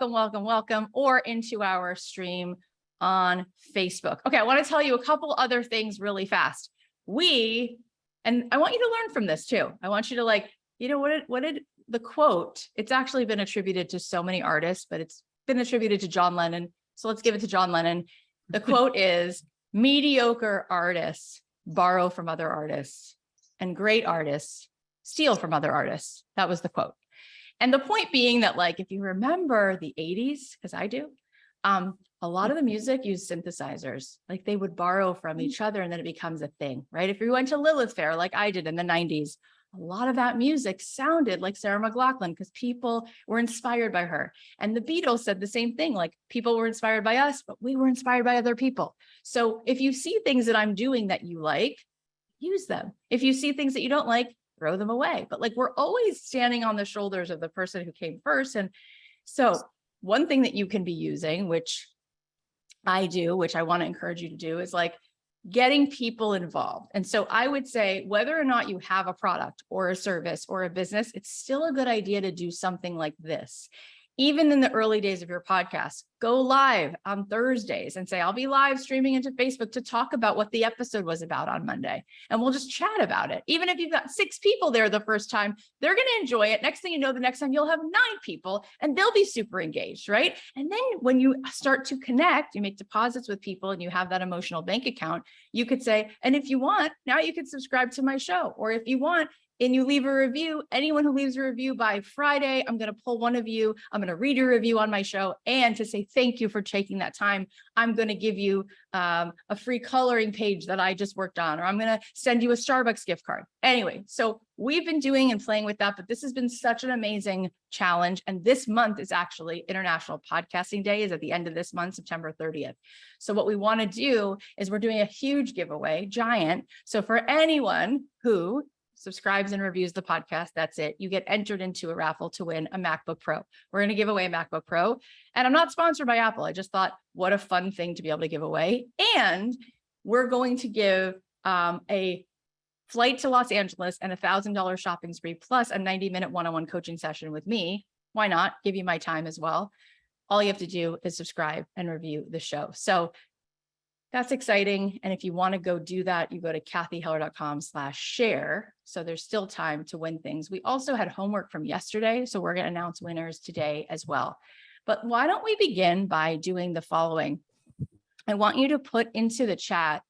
welcome, or into our stream on Facebook. Okay, I want to tell you a couple other things really fast. And I want you to learn from this too. I want you to what did the quote, it's actually been attributed to so many artists, but it's been attributed to John Lennon. So let's give it to John Lennon. The quote is, mediocre artists borrow from other artists and great artists steal from other artists. That was the quote. And the point being that, like, if you remember the 80s, because I do, a lot of the music used synthesizers. Like, they would borrow from each other and then it becomes a thing, right? If you went to Lilith Fair, like I did in the 90s, a lot of that music sounded like Sarah McLachlan because people were inspired by her. And the Beatles said the same thing, like, people were inspired by us, but we were inspired by other people. So if you see things that I'm doing that you like, use them. If you see things that you don't like, throw them away. But like, we're always standing on the shoulders of the person who came first. And so one thing that you can be using, which I do, which I want to encourage you to do, is like getting people involved. And so I would say, whether or not you have a product or a service or a business, it's still a good idea to do something like this. Even in the early days of your podcast, go live on Thursdays and say, I'll be live streaming into Facebook to talk about what the episode was about on Monday. And we'll just chat about it. Even if you've got 6 people there the first time, they're going to enjoy it. Next thing you know, the next time you'll have 9 people and they'll be super engaged, right? And then when you start to connect, you make deposits with people and you have that emotional bank account, you could say, and if you want, now you can subscribe to my show. Or if you want, and you leave a review, anyone who leaves a review by Friday, I'm going to pull one of you. I'm going to read your review on my show. And to say thank you for taking that time, I'm going to give you a free coloring page that I just worked on, or I'm going to send you a Starbucks gift card. Anyway, so we've been doing and playing with that, but this has been such an amazing challenge. And this month is actually International Podcasting Day, is at the end of this month, September 30th. So what we want to do is we're doing a huge giveaway, giant. So for anyone who subscribes and reviews the podcast, that's it. You get entered into a raffle to win a MacBook Pro. We're going to give away a MacBook Pro. And I'm not sponsored by Apple. I just thought, what a fun thing to be able to give away. And we're going to give a flight to Los Angeles and $1,000 shopping spree plus a 90-minute one-on-one coaching session with me. Why not? Give you my time as well. All you have to do is subscribe and review the show. So that's exciting. And if you want to go do that, you go to cathyheller.com/share. So there's still time to win things. We also had homework from yesterday, so we're going to announce winners today as well. But why don't we begin by doing the following? I want you to put into the chat,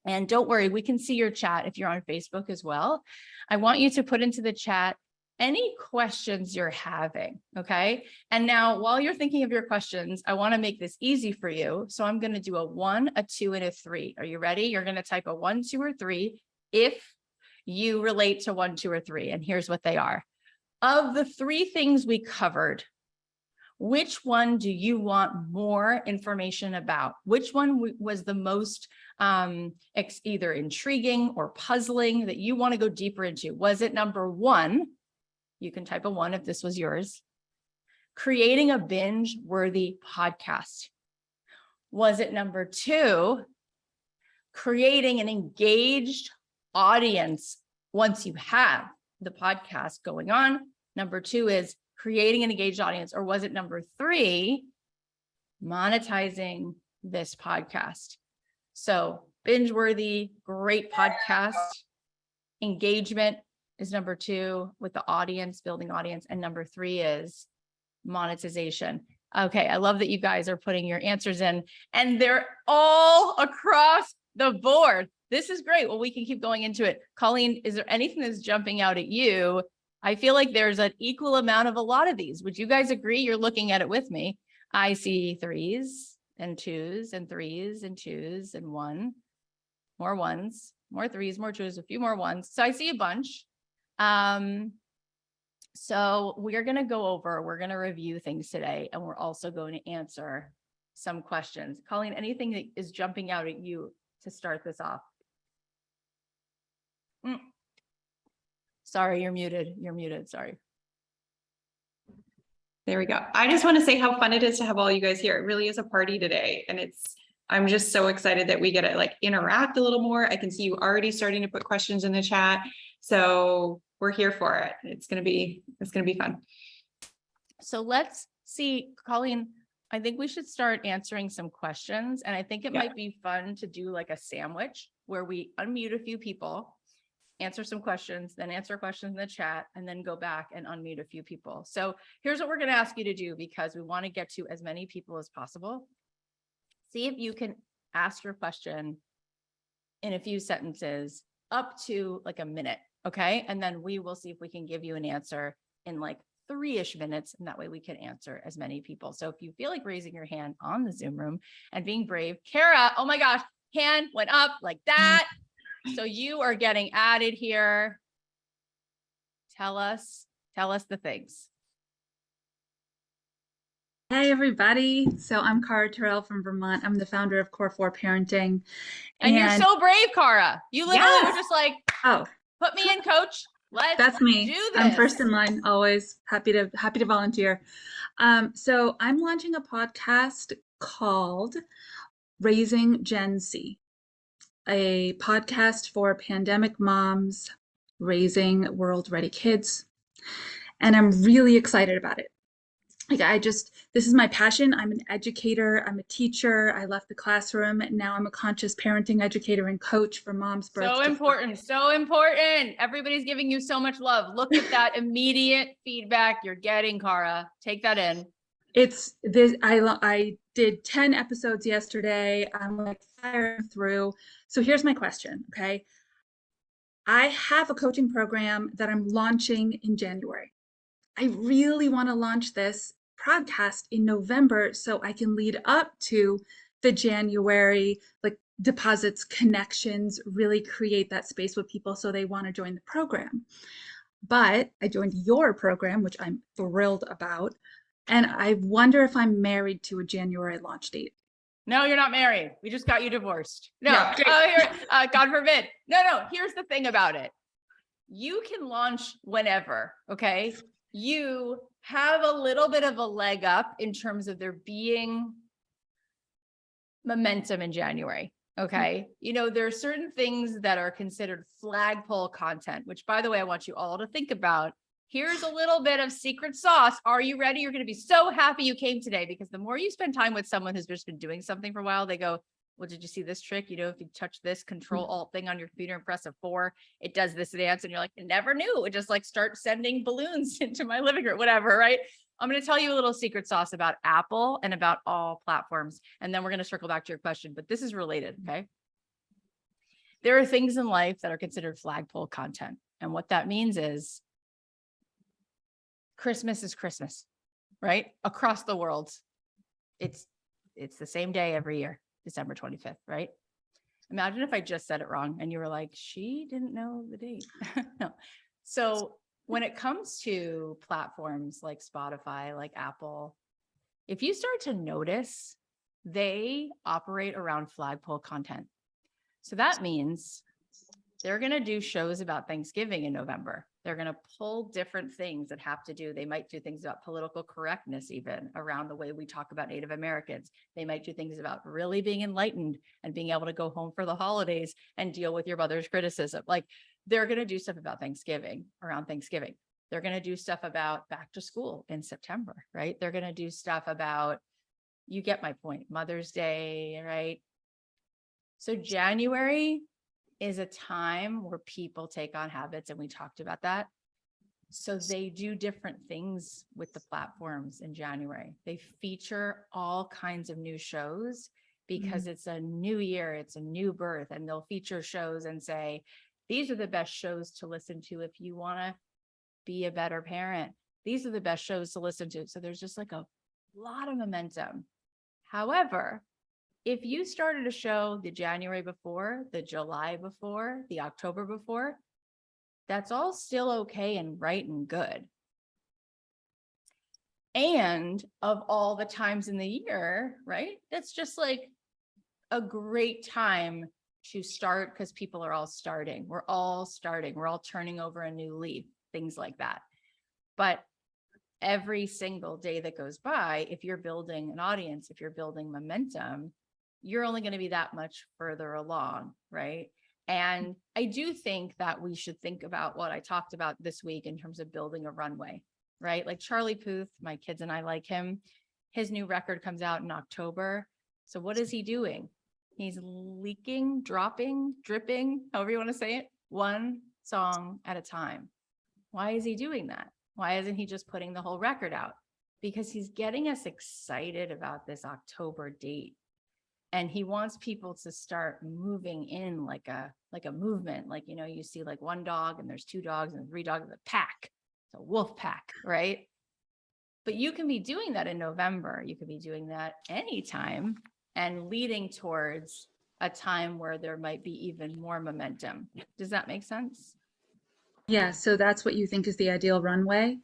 and don't worry, we can see your chat if you're on Facebook as well. I want you to put into the chat any questions you're having, okay? And now, while you're thinking of your questions, I want to make this easy for you. So I'm going to do a 1, a 2, and a 3. Are you ready? You're going to type a 1, 2, or 3 if you relate to 1, 2, or 3. And here's what they are. Of the 3 things we covered, which one do you want more information about? Which one was the most either intriguing or puzzling that you want to go deeper into? Was it number 1? You can type a 1 if this was yours. Creating a binge-worthy podcast. Was it number 2? Creating an engaged audience once you have the podcast going on. Number 2 is creating an engaged audience. Or was it number 3? Monetizing this podcast. So binge-worthy, great podcast, engagement is number 2 with the audience, building audience. And number 3 is monetization. Okay, I love that you guys are putting your answers in and they're all across the board. This is great. Well, we can keep going into it. Colleen, is there anything that's jumping out at you? I feel like there's an equal amount of a lot of these. Would you guys agree? You're looking at it with me. I see 3s and 2s and 3s and 2s and 1, more 1s, more 3s, more 2s, a few more 1s. So I see a bunch. So we're going to we're going to review things today, and we're also going to answer some questions. Colleen, anything that is jumping out at you to start this off? Sorry, you're muted. You're muted. Sorry. There we go. I just want to say how fun it is to have all you guys here. It really is a party today. And I'm just so excited that we get to like interact a little more. I can see you already starting to put questions in the chat. So we're here for it. It's going to be fun. So let's See, Colleen, I think we should start answering some questions. And I think it might be fun to do like a sandwich where we unmute a few people, answer some questions, then answer questions in the chat, and then go back and unmute a few people. So here's what we're going to ask you to do, because we want to get to as many people as possible. See if you can ask your question in a few sentences up to like a minute. Okay. And then we will see if we can give you an answer in like 3-ish minutes. And that way we can answer as many people. So if you feel like raising your hand on the Zoom room and being brave, Cara, oh my gosh, hand went up like that. So you are getting added here. Tell us the things. Hey everybody. So I'm Cara from Vermont. I'm the founder of Core 4 Parenting. And you're so brave, Cara. You literally were just like, oh, put me in, coach. That's me. Do this. I'm first in line, always happy to volunteer. So I'm launching a podcast called Raising Gen Z, a podcast for pandemic moms raising world-ready kids. And I'm really excited about it. Like this is my passion. I'm an educator. I'm a teacher. I left the classroom. Now I'm a conscious parenting educator and coach for moms. So important. So important. Everybody's giving you so much love. Look at that immediate feedback you're getting, Cara. Take that in. It's this. I did 10 episodes yesterday. I'm like firing through. So here's my question. Okay. I have a coaching program that I'm launching in January. I really want to launch this podcast in November so I can lead up to the January, like deposits, connections, really create that space with people so they want to join the program. But I joined your program, which I'm thrilled about. And I wonder if I'm married to a January launch date. No, you're not married. We just got you divorced. No, Yeah, God forbid. No, here's the thing about it. You can launch whenever, okay? You have a little bit of a leg up in terms of there being momentum in January. Okay. You know, there are certain things that are considered flagpole content, which by the way, I want you all to think about. Here's a little bit of secret sauce. Are you ready? You're going to be so happy you came today, because the more you spend time with someone who's just been doing something for a while, they go, well, did you see this trick? You know, if you touch this Control-Alt thing on your computer and press a 4, it does this dance. And you're like, I never knew. It just like start sending balloons into my living room, whatever, right? I'm going to tell you a little secret sauce about Apple and about all platforms. And then we're going to circle back to your question, but this is related, okay? There are things in life that are considered flagpole content. And what that means is Christmas is Christmas, right? Across the world, it's the same day every year. December 25th, right? Imagine if I just said it wrong and you were like, she didn't know the date. No. So when it comes to platforms like Spotify, like Apple, if you start to notice, they operate around flagpole content. So that means they're going to do shows about Thanksgiving in November. They're going to pull different things that have to do. They might do things about political correctness, even around the way we talk about Native Americans. They might do things about really being enlightened and being able to go home for the holidays and deal with your mother's criticism. Like they're going to do stuff about Thanksgiving, around Thanksgiving. They're going to do stuff about back to school in September, right? They're going to do stuff about, you get my point, Mother's Day, right? So January is a time where people take on habits, and we talked about that. So they do different things with the platforms in January. They feature all kinds of new shows because it's a new year, it's a new birth, and they'll feature shows and say, these are the best shows to listen to if you want to be a better parent. These are the best shows to listen to. So there's just like a lot of momentum. However, if you started a show the January before, the July before, the October before, that's all still okay and right and good. And of all the times in the year, right? That's just like a great time to start because people are all starting. We're all starting. We're all turning over a new leaf, things like that. But every single day that goes by, if you're building an audience, if you're building momentum, you're only going to be that much further along, right? And I do think that we should think about what I talked about this week in terms of building a runway. right? Like Charlie Puth, my kids and I like him. His new record comes out in October. So what is he doing? He's leaking, dropping, dripping, however you want to say it, one song at a time. Why is he doing that? Why isn't he just putting the whole record out? Because he's getting us excited about this October date. And he wants people to start moving in like a movement. Like, you know, you see like one dog and there's 2 dogs and 3 dogs, a pack. It's a wolf pack, right? But you can be doing that in November. You could be doing that anytime and leading towards a time where there might be even more momentum. Does that make sense? Yeah, so that's what you think is the ideal runway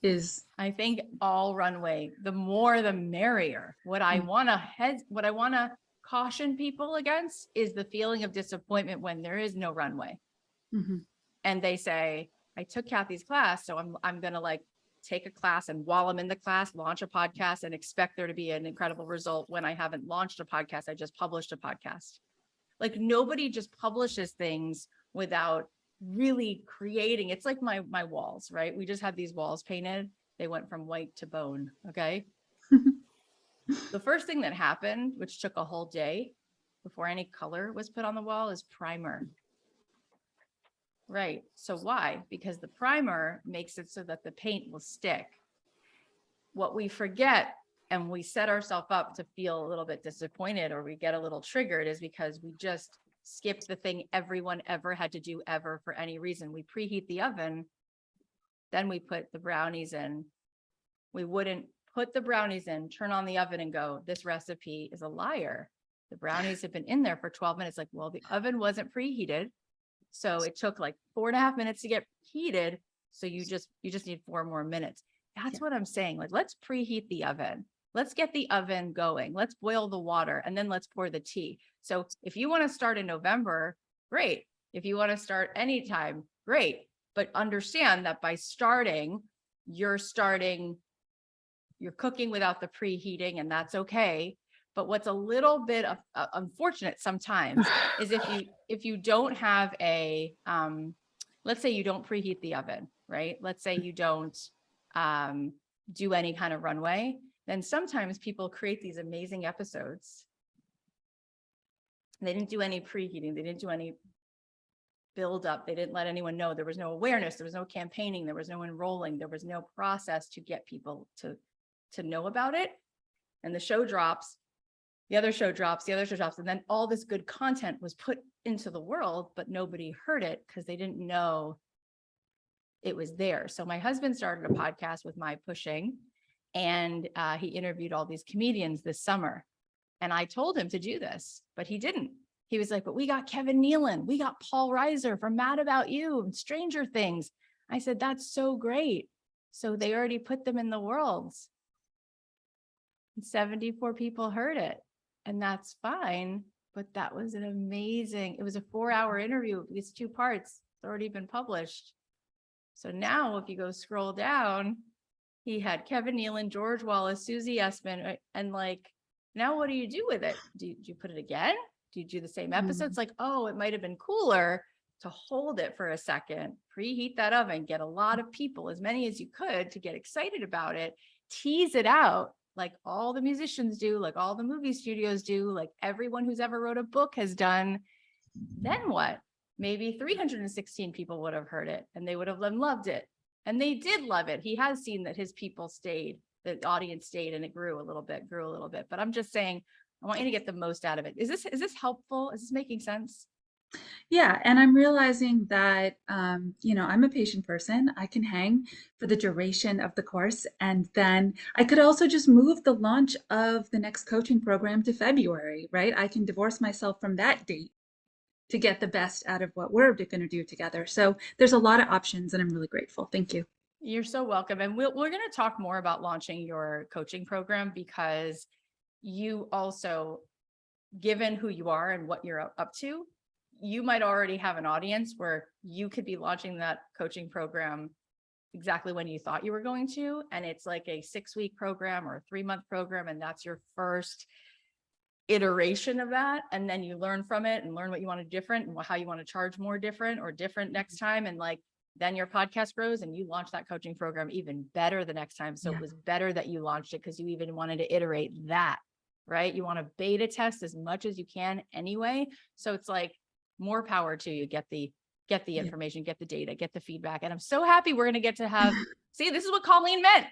is. I think all runway, the more the merrier. What I want to caution people against is the feeling of disappointment when there is no runway. Mhm. And they say, I took Cathy's class, so I'm going to like take a class, and while I'm in the class, launch a podcast and expect there to be an incredible result when I haven't launched a podcast. I just published a podcast. Like nobody just publishes things without really creating. It's like my walls, right? We just had these walls painted. They went from white to bone. Okay. The first thing that happened, which took a whole day before any color was put on the wall, is primer. Right. So why? Because the primer makes it so that the paint will stick. What we forget, and we set ourselves up to feel a little bit disappointed or we get a little triggered, is because we just skipped the thing everyone ever had to do ever for any reason. We preheat the oven, then we put the brownies in. We wouldn't put the brownies in, turn on the oven and go, this recipe is a liar. The brownies have been in there for 12 minutes. Like, well, the oven wasn't preheated. So it took like 4.5 minutes to get heated. So you just need 4 more minutes. That's what I'm saying. Like, let's preheat the oven. Let's get the oven going. Let's boil the water and then let's pour the tea. So if you want to start in November, great. If you want to start anytime, great. But understand that by starting, you're cooking without the preheating, and that's okay. But what's a little bit of unfortunate sometimes is if you don't have a, let's say you don't preheat the oven, right? Let's say you don't do any kind of runway, then sometimes people create these amazing episodes. They didn't do any preheating. They didn't do any build up. They didn't let anyone know. There was no awareness. There was no campaigning. There was no enrolling. There was no process to get people to know about it. And the show drops. The other show drops, and then all this good content was put into the world, but nobody heard it because they didn't know it was there. So my husband started a podcast with my pushing, and he interviewed all these comedians this summer. And I told him to do this, but he didn't. He was like, but we got Kevin Nealon, we got Paul Reiser from Mad About You and Stranger Things. I said, that's so great. So they already put them in the world. And 74 people heard it. And that's fine, but that was an amazing, it was a 4-hour interview. It's 2 parts. It's already been published. So now if you go scroll down, he had Kevin Nealon, George Wallace, Susie Essman, and like, now what do you do with it? Do you put it again? Do you do the same episodes? Like, oh, it might've been cooler to hold it for a second, preheat that oven, get a lot of people, as many as you could, to get excited about it, tease it out, like all the musicians do, like all the movie studios do, like everyone who's ever wrote a book has done. Then what? Maybe 316 people would have heard it and they would have loved it. And they did love it. He has seen that his people stayed, the audience stayed, and it grew a little bit. But I'm just saying, I want you to get the most out of it. Is this helpful? Is this making sense? Yeah, and I'm realizing that, I'm a patient person. I can hang for the duration of the course, and then I could also just move the launch of the next coaching program to February, right? I can divorce myself from that date to get the best out of what we're going to do together. So there's a lot of options, and I'm really grateful. Thank you. You're so welcome. And we're going to talk more about launching your coaching program, because you also, given who you are and what you're up to, you might already have an audience where you could be launching that coaching program exactly when you thought you were going to. And it's like a 6-week program or a 3-month program. And that's your first iteration of that. And then you learn from it and learn what you want to do different and how you want to charge more different or different next time. And like, then your podcast grows and you launch that coaching program even better the next time. So Yeah. it was better that you launched it because you even wanted to iterate that, right? You want to beta test as much as you can anyway. So it's like more power to you. Get the information, get the data, get the feedback. And I'm so happy we're going to get to have, see, this is what Colleen meant.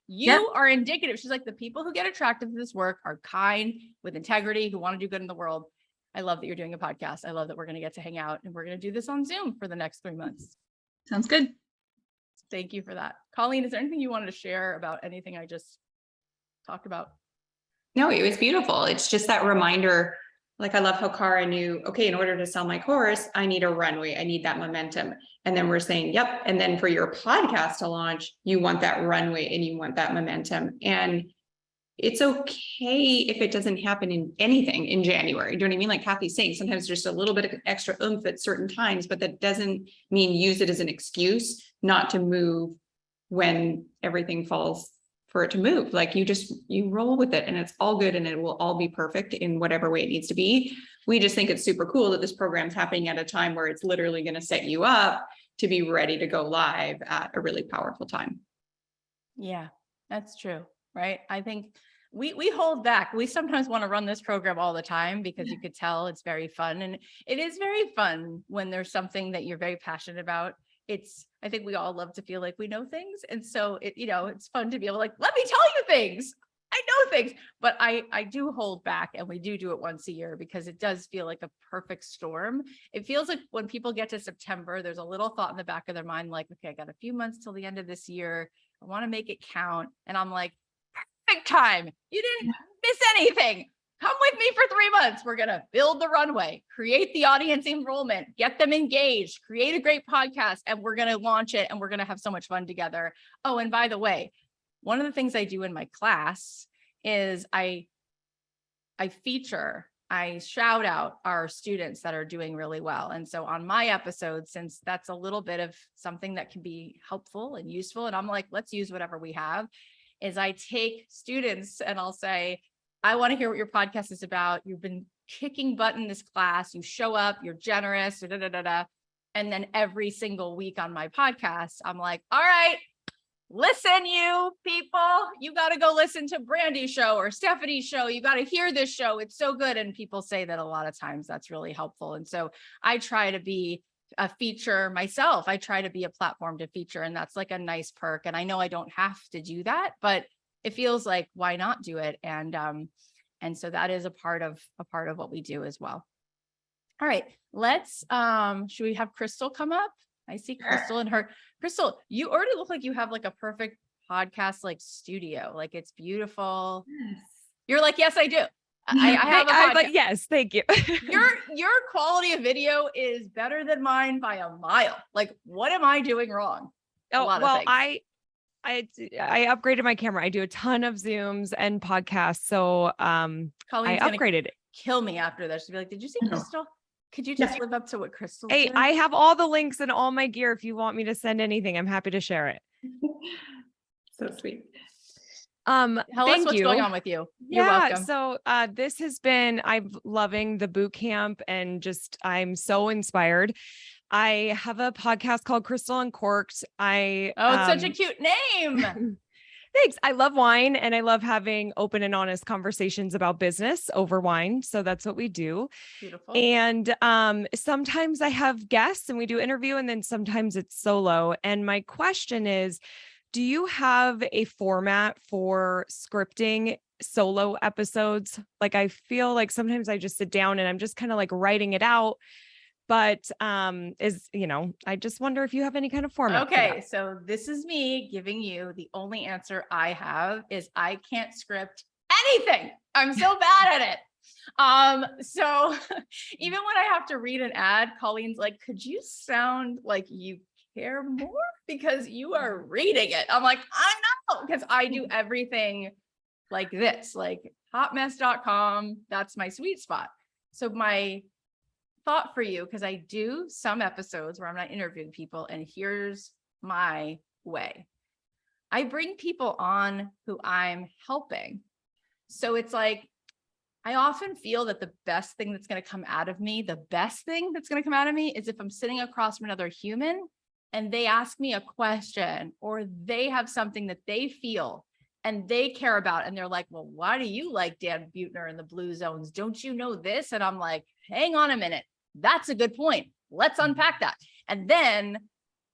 You Yep. are indicative. She's like, the people who get attracted to this work are kind, with integrity, who want to do good in the world. I love that you're doing a podcast. I love that we're going to get to hang out and we're going to do this on Zoom for the next 3 months. Sounds good. Thank you for that. Colleen, is there anything you wanted to share about anything I just talked about? No, it was beautiful. It's just that reminder. Like, I love how Cara knew, okay, in order to sell my course, I need a runway. I need that momentum. And then we're saying, yep. And then for your podcast to launch, you want that runway and you want that momentum. And it's okay if it doesn't happen in anything in January. Do you know what I mean? Like Cathy's saying, sometimes just a little bit of extra oomph at certain times, but that doesn't mean use it as an excuse not to move when everything falls for it to move. Like, you roll with it and it's all good and it will all be perfect in whatever way it needs to be. We just think it's super cool that this program's happening at a time where it's literally going to set you up to be ready to go live at a really powerful time. Yeah, that's true. Right. I think we hold back. We sometimes want to run this program all the time because you could tell it's very fun, and it is very fun when there's something that you're very passionate about. I think we all love to feel like we know things. And so it's fun to be able to, like, let me tell you things. I know things, but I do hold back, and we do it once a year because it does feel like a perfect storm. It feels like when people get to September, there's a little thought in the back of their mind, like, okay, I got a few months till the end of this year. I want to make it count. And I'm like, perfect time. You didn't miss anything. Come with me for 3 months. We're going to build the runway, create the audience enrollment, get them engaged, create a great podcast, and we're going to launch it, and we're going to have so much fun together. Oh, and by the way, one of the things I do in my class is I shout out our students that are doing really well. And so on my episode, since that's a little bit of something that can be helpful and useful, and I'm like, let's use whatever we have, is I take students and I'll say, I want to hear what your podcast is about. You've been kicking butt in this class. You show up, you're generous, And then every single week on my podcast, I'm like, all right, listen, you people, you got to go listen to Brandy's show or Stephanie's show. You got to hear this show. It's so good. And people say that a lot of times that's really helpful. And so I try to be a feature myself. I try to be a platform to feature, and that's like a nice perk. And I know I don't have to do that, but it feels like, why not do it? And so that is a part of what we do as well. All right, let's, should we have Crystal come up? I see Crystal and her. Crystal, you already look like you have like a perfect podcast, like studio. Like, it's beautiful. Yes. You're like, yes, I do. I have a podcast. But yes, thank you. Your quality of video is better than mine by a mile. Like, what am I doing wrong? Oh, well, things. I upgraded my camera. I do a ton of Zooms and podcasts. So Colleen's I upgraded it. Kill me after this. She'll be like, did you see Crystal? Could you just live up to what Crystal Hey, did? I have all the links and all my gear. If you want me to send anything, I'm happy to share it. So sweet. Tell us what's going on with you. You're welcome. So this has been, I'm loving the boot camp, and just, I'm so inspired. I have a podcast called Crystal Uncorked. It's such a cute name. Thanks. I love wine, and I love having open and honest conversations about business over wine. So that's what we do. Beautiful. And sometimes I have guests and we do interview, and then sometimes it's solo. And my question is, do you have a format for scripting solo episodes? Like, I feel like sometimes I just sit down and I'm just kind of like writing it out. But I just wonder if you have any kind of format. Okay, so this is me giving you the only answer I have is I can't script anything. I'm so bad at it. So even when I have to read an ad, Colleen's like, could you sound like you care more because you are reading it? I'm like, I know, because I do everything like this, like hotmess.com. That's my sweet spot. So my thought for you, because I do some episodes where I'm not interviewing people, and here's my way. I bring people on who I'm helping. So it's like, I often feel that the best thing that's going to come out of me, is if I'm sitting across from another human and they ask me a question, or they have something that they feel and they care about, and they're like, well, why do you like Dan Buettner in the Blue Zones? Don't you know this? And I'm like, hang on a minute. That's a good point. Let's unpack that. And then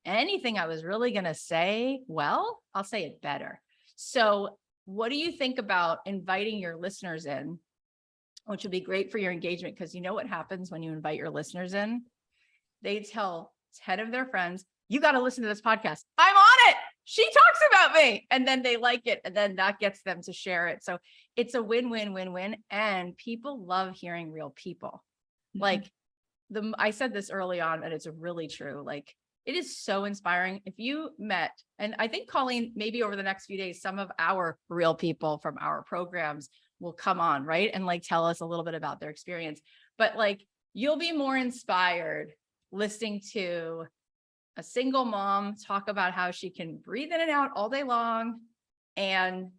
anything I was really going to say, well, I'll say it better. So what do you think about inviting your listeners in, which would be great for your engagement? Because you know what happens when you invite your listeners in? They tell 10 of their friends, you got to listen to this podcast. I'm on it. She talks about me. And then they like it. And then that gets them to share it. So it's a win-win-win-win. And people love hearing real people. Like I said this early on, and it's really true. Like, it is so inspiring. If you met, and I think Colleen, maybe over the next few days, some of our real people from our programs will come on, right? And like tell us a little bit about their experience. But like, you'll be more inspired listening to a single mom talk about how she can breathe in and out all day long and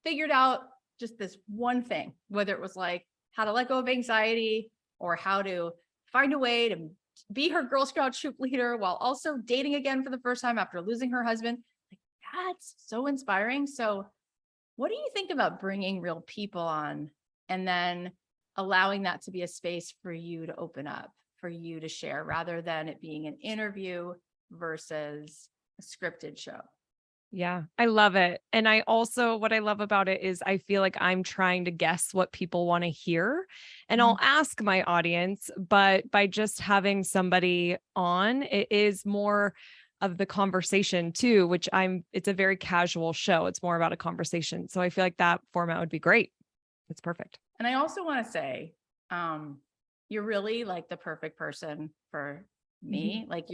figured out just this one thing, whether it was like how to let go of anxiety or how to find a way to be her Girl Scout troop leader while also dating again for the first time after losing her husband. Like, that's so inspiring. So what do you think about bringing real people on and then allowing that to be a space for you to open up, for you to share, rather than it being an interview versus a scripted show? Yeah, I love it. And I also, what I love about it is I feel like I'm trying to guess what people want to hear. And I'll ask my audience, but by just having somebody on, it is more of the conversation too, which it's a very casual show. It's more about a conversation. So I feel like that format would be great. It's perfect. And I also want to say, you're really like the perfect person for me. Like,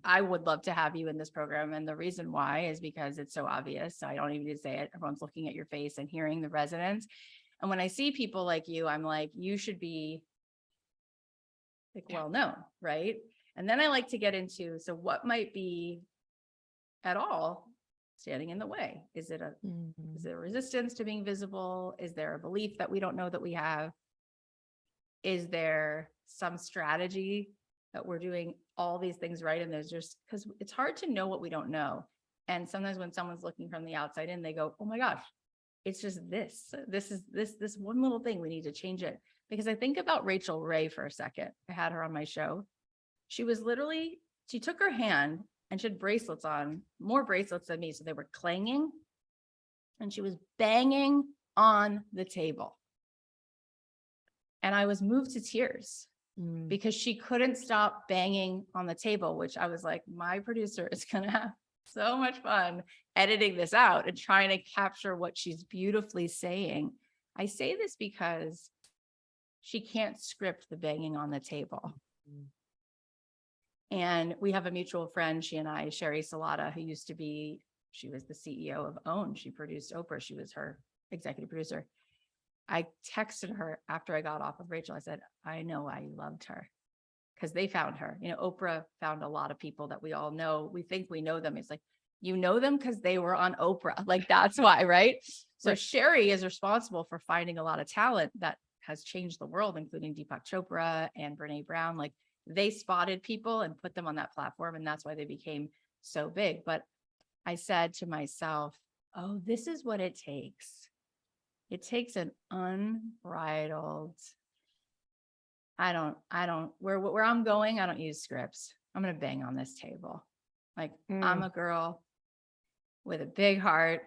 I would love to have you in this program. And the reason why is because it's so obvious. So I don't even need to say it. Everyone's looking at your face and hearing the resonance. And when I see people like you, I'm like, you should be like well known, right? And then I like to get into, so what might be at all standing in the way? Is it a resistance to being visible? Is there a belief that we don't know that we have? Is there some strategy that we're doing all these things right? And there's just, because it's hard to know what we don't know. And sometimes when someone's looking from the outside in, they go, oh my gosh, it's just this one little thing. We need to change it. Because I think about Rachel Ray for a second. I had her on my show. She took her hand and she had bracelets on, more bracelets than me. So they were clanging and she was banging on the table. And I was moved to tears because she couldn't stop banging on the table, which I was like, my producer is going to have so much fun editing this out and trying to capture what she's beautifully saying. I say this because she can't script the banging on the table. And we have a mutual friend, she and I, Sherry Salata, who she was the CEO of OWN. She produced Oprah. She was her executive producer. I texted her after I got off of Rachel. I said, I know why you loved her, because they found her. Oprah found a lot of people that we all know. We think we know them. It's like, you know them because they were on Oprah. Like, that's why, right? So Sherry is responsible for finding a lot of talent that has changed the world, including Deepak Chopra and Brene Brown. Like, they spotted people and put them on that platform. And that's why they became so big. But I said to myself, oh, this is what it takes. It takes an unbridled, where I'm going, I don't use scripts. I'm going to bang on this table. Like, I'm a girl with a big heart.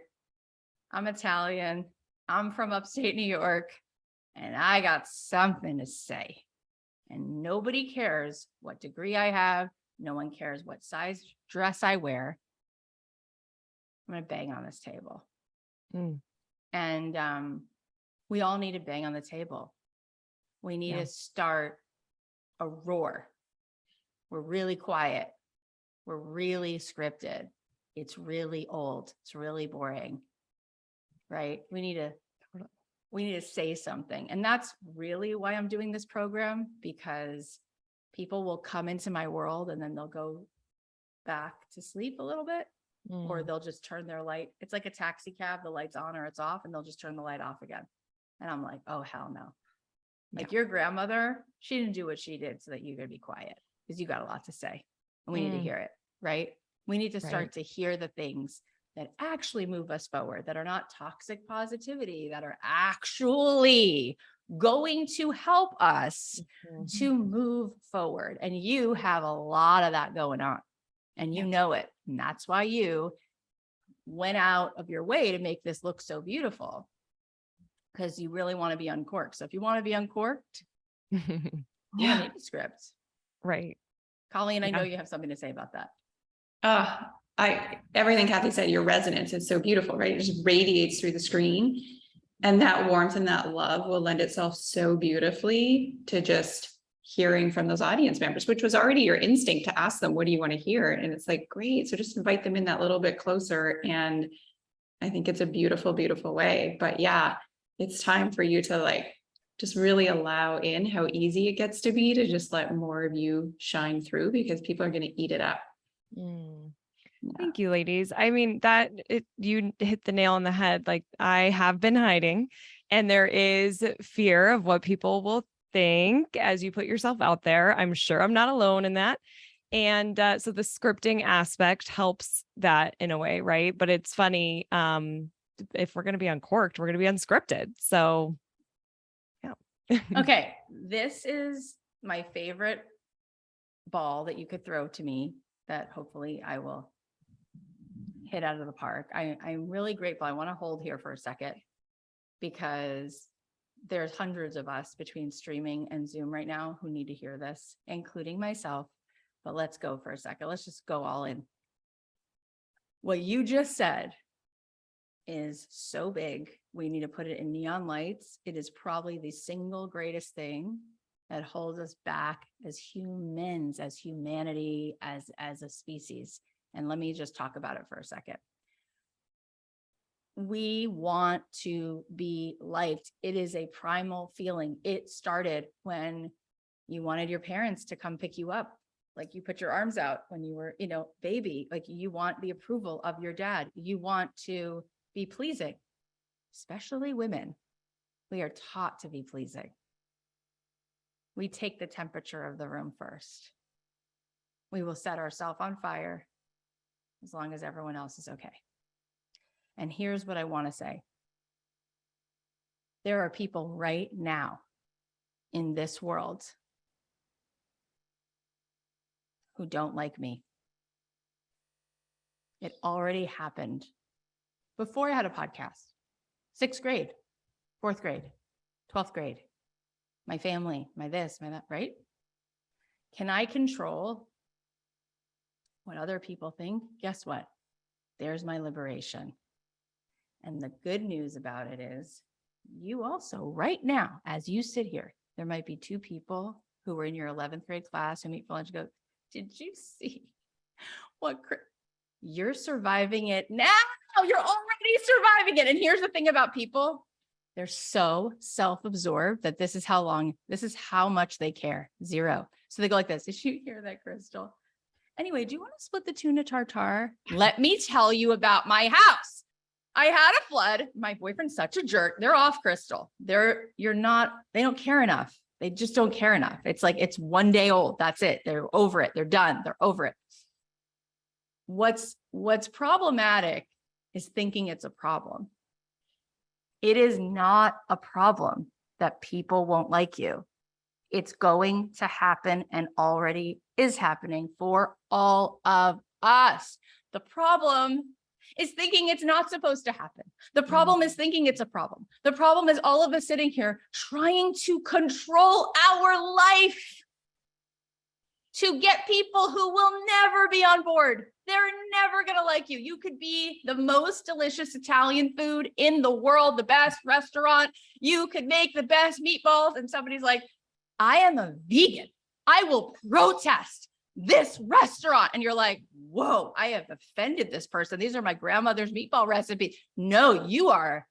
I'm Italian. I'm from upstate New York, and I got something to say. And nobody cares what degree I have. No one cares what size dress I wear. I'm going to bang on this table. And we all need to bang on the table. We need to start a roar. We're really quiet. We're really scripted. It's really old. It's really boring, right? We need to say something. And that's really why I'm doing this program, because people will come into my world and then they'll go back to sleep a little bit, or they'll just turn their light. It's like a taxi cab, the light's on or it's off, and they'll just turn the light off again. And I'm like, oh, hell no. Like, your grandmother, she didn't do what she did so that you could be quiet, because you got a lot to say. and we need to hear it, right? We need to start Right. to hear the things that actually move us forward, that are not toxic positivity, that are actually going to help us to move forward. And you have a lot of that going on, and you know it. And that's why you went out of your way to make this look so beautiful, because you really want to be uncorked. So if you want to be uncorked, you don't need a script. Right. Colleen, I know Yeah. you have something to say about that. Everything Cathy said, your resonance is so beautiful, right? It just radiates through the screen. And that warmth and that love will lend itself so beautifully to just hearing from those audience members, which was already your instinct to ask them, what do you want to hear? And it's like, great. So just invite them in that little bit closer. And I think it's a beautiful, beautiful way. But yeah, it's time for you to like, just really allow in how easy it gets to be to just let more of you shine through, because people are going to eat it up. Thank you, ladies. I mean, you hit the nail on the head. Like, I have been hiding, and there is fear of what people will think as you put yourself out there. I'm sure I'm not alone in that. And so the scripting aspect helps that in a way, right? But it's funny. If we're going to be uncorked, we're going to be unscripted. So, yeah. Okay. This is my favorite ball that you could throw to me that hopefully I will hit out of the park. I'm really grateful. I want to hold here for a second, because there's hundreds of us between streaming and Zoom right now who need to hear this, including myself. But let's go for a second. Let's just go all in. What you just said is so big. We need to put it in neon lights. It is probably the single greatest thing that holds us back as humans, as humanity, as a species. And let me just talk about it for a second. We want to be liked. It is a primal feeling. It started when you wanted your parents to come pick you up. Like, you put your arms out when you were, baby. Like, you want the approval of your dad. You want to be pleasing, especially women. We are taught to be pleasing. We take the temperature of the room first. We will set ourselves on fire as long as everyone else is okay. And here's what I want to say. There are people right now in this world who don't like me. It already happened before I had a podcast. 6th grade, 4th grade, 12th grade, my family, my this, my that, right? Can I control what other people think? Guess what? There's my liberation. And the good news about it is, you also, right now, as you sit here, there might be 2 people who were in your 11th grade class who meet for lunch and go, did you see what you're surviving it now? You're already surviving it. And here's the thing about people. They're so self-absorbed that this is how much they care. 0. So they go like this. Did you hear that, Crystal? Anyway, do you want to split the tuna tartare? Let me tell you about my house. I had a flood. My boyfriend's such a jerk. They're off, Crystal. They don't care enough. They just don't care enough. It's like, it's 1 day old. That's it. They're over it. They're done. They're over it. What's problematic is thinking it's a problem. It is not a problem that people won't like you. It's going to happen and already is happening for all of us. The problem is thinking it's not supposed to happen. The problem is thinking it's a problem. The problem is all of us sitting here trying to control our life to get people who will never be on board. They're never going to like you. You could be the most delicious Italian food in the world, the best restaurant. You could make the best meatballs, and somebody's like, I am a vegan. I will protest this restaurant. And you're like, whoa, I have offended this person. These are my grandmother's meatball recipes. No, you are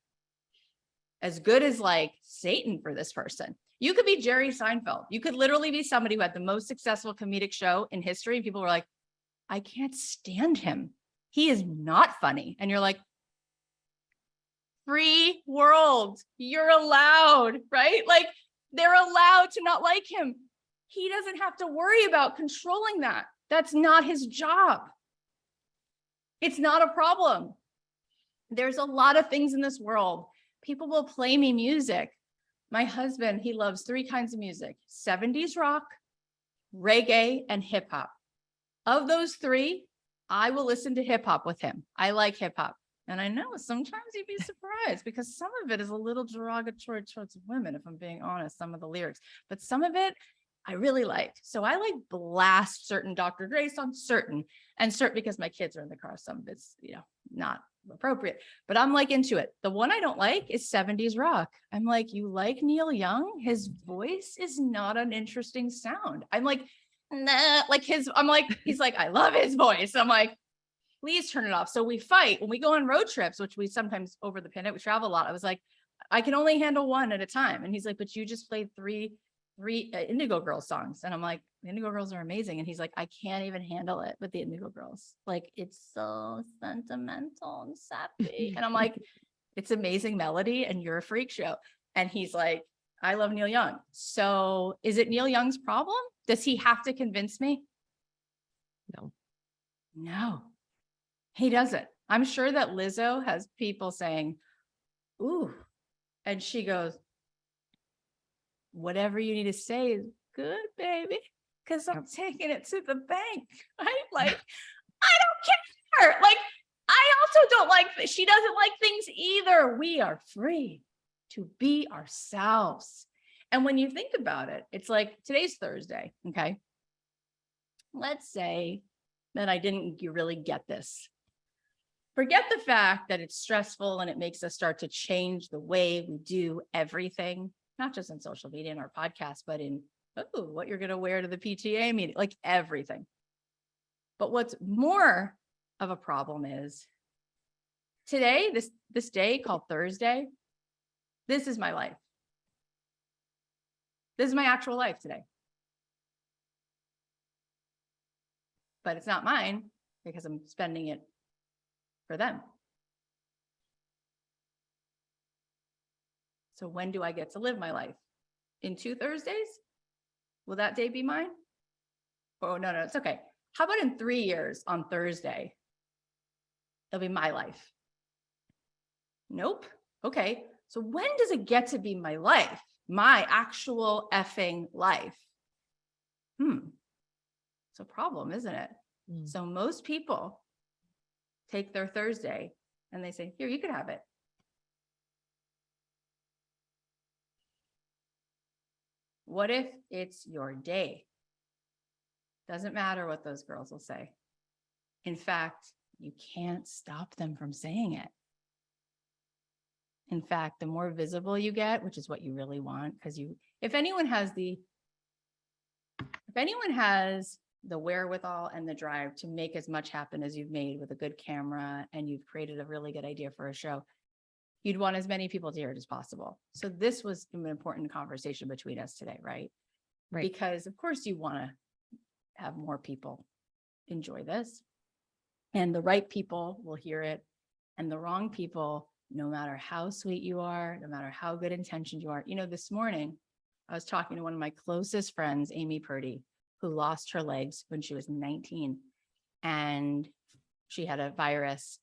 as good as like Satan for this person. You could be Jerry Seinfeld. You could literally be somebody who had the most successful comedic show in history. And people were like, I can't stand him. He is not funny. And you're like, free world. You're allowed, right? Like, they're allowed to not like him. He doesn't have to worry about controlling that. That's not his job. It's not a problem. There's a lot of things in this world. People will play me music. My husband, he loves 3 kinds of music: 70s rock, reggae, and hip hop. Of those 3, I will listen to hip hop with him. I like hip hop. And I know sometimes you'd be surprised because some of it is a little derogatory towards women, if I'm being honest, some of the lyrics, but some of it I really like. So I like blast certain Dr. Dre songs, certain because my kids are in the car. Some of it's, not appropriate, but I'm like into it. The one I don't like is 70s rock. I'm like, you like Neil Young? His voice is not an interesting sound. I'm like, nah, he's like, I love his voice. I'm like, please turn it off. So we fight when we go on road trips, which we sometimes over the pandemic, we travel a lot. I was like, I can only handle 1 at a time. And he's like, but you just played three Indigo Girls songs. And I'm like, the Indigo Girls are amazing. And he's like, I can't even handle it with the Indigo Girls. Like, it's so sentimental and sappy. And I'm like, it's amazing melody and you're a freak show. And he's like, I love Neil Young. So is it Neil Young's problem? Does he have to convince me? No, he doesn't. I'm sure that Lizzo has people saying, ooh, and she goes, whatever you need to say is good, baby, because I'm taking it to the bank. Right? Like, I don't care. Like, I also don't like, she doesn't like things either. We are free to be ourselves. And when you think about it, it's like today's Thursday. Okay. Let's say that I didn't really get this. Forget the fact that it's stressful and it makes us start to change the way we do everything, not just in social media and our podcast, but in what you're going to wear to the PTA meeting, like everything. But what's more of a problem is today, this day called Thursday, this is my life. This is my actual life today. But it's not mine because I'm spending it for them. So when do I get to live my life? In 2 Thursdays? Will that day be mine? Oh, no, it's okay. How about in 3 years on Thursday? It'll be my life. Nope. Okay. So when does it get to be my life? My actual effing life? It's a problem, isn't it? So most people take their Thursday and they say, here, you could have it. What if it's your day? Doesn't matter what those girls will say. In fact, you can't stop them from saying it. In fact, the more visible you get, which is what you really want, because if anyone has the wherewithal and the drive to make as much happen as you've made with a good camera and you've created a really good idea for a show, you'd want as many people to hear it as possible. So this was an important conversation between us today, right? Right. Because of course you want to have more people enjoy this, and the right people will hear it, and the wrong people, no matter how sweet you are, no matter how good intentioned you are. This morning I was talking to one of my closest friends, Amy Purdy, who lost her legs when she was 19, and she had a virus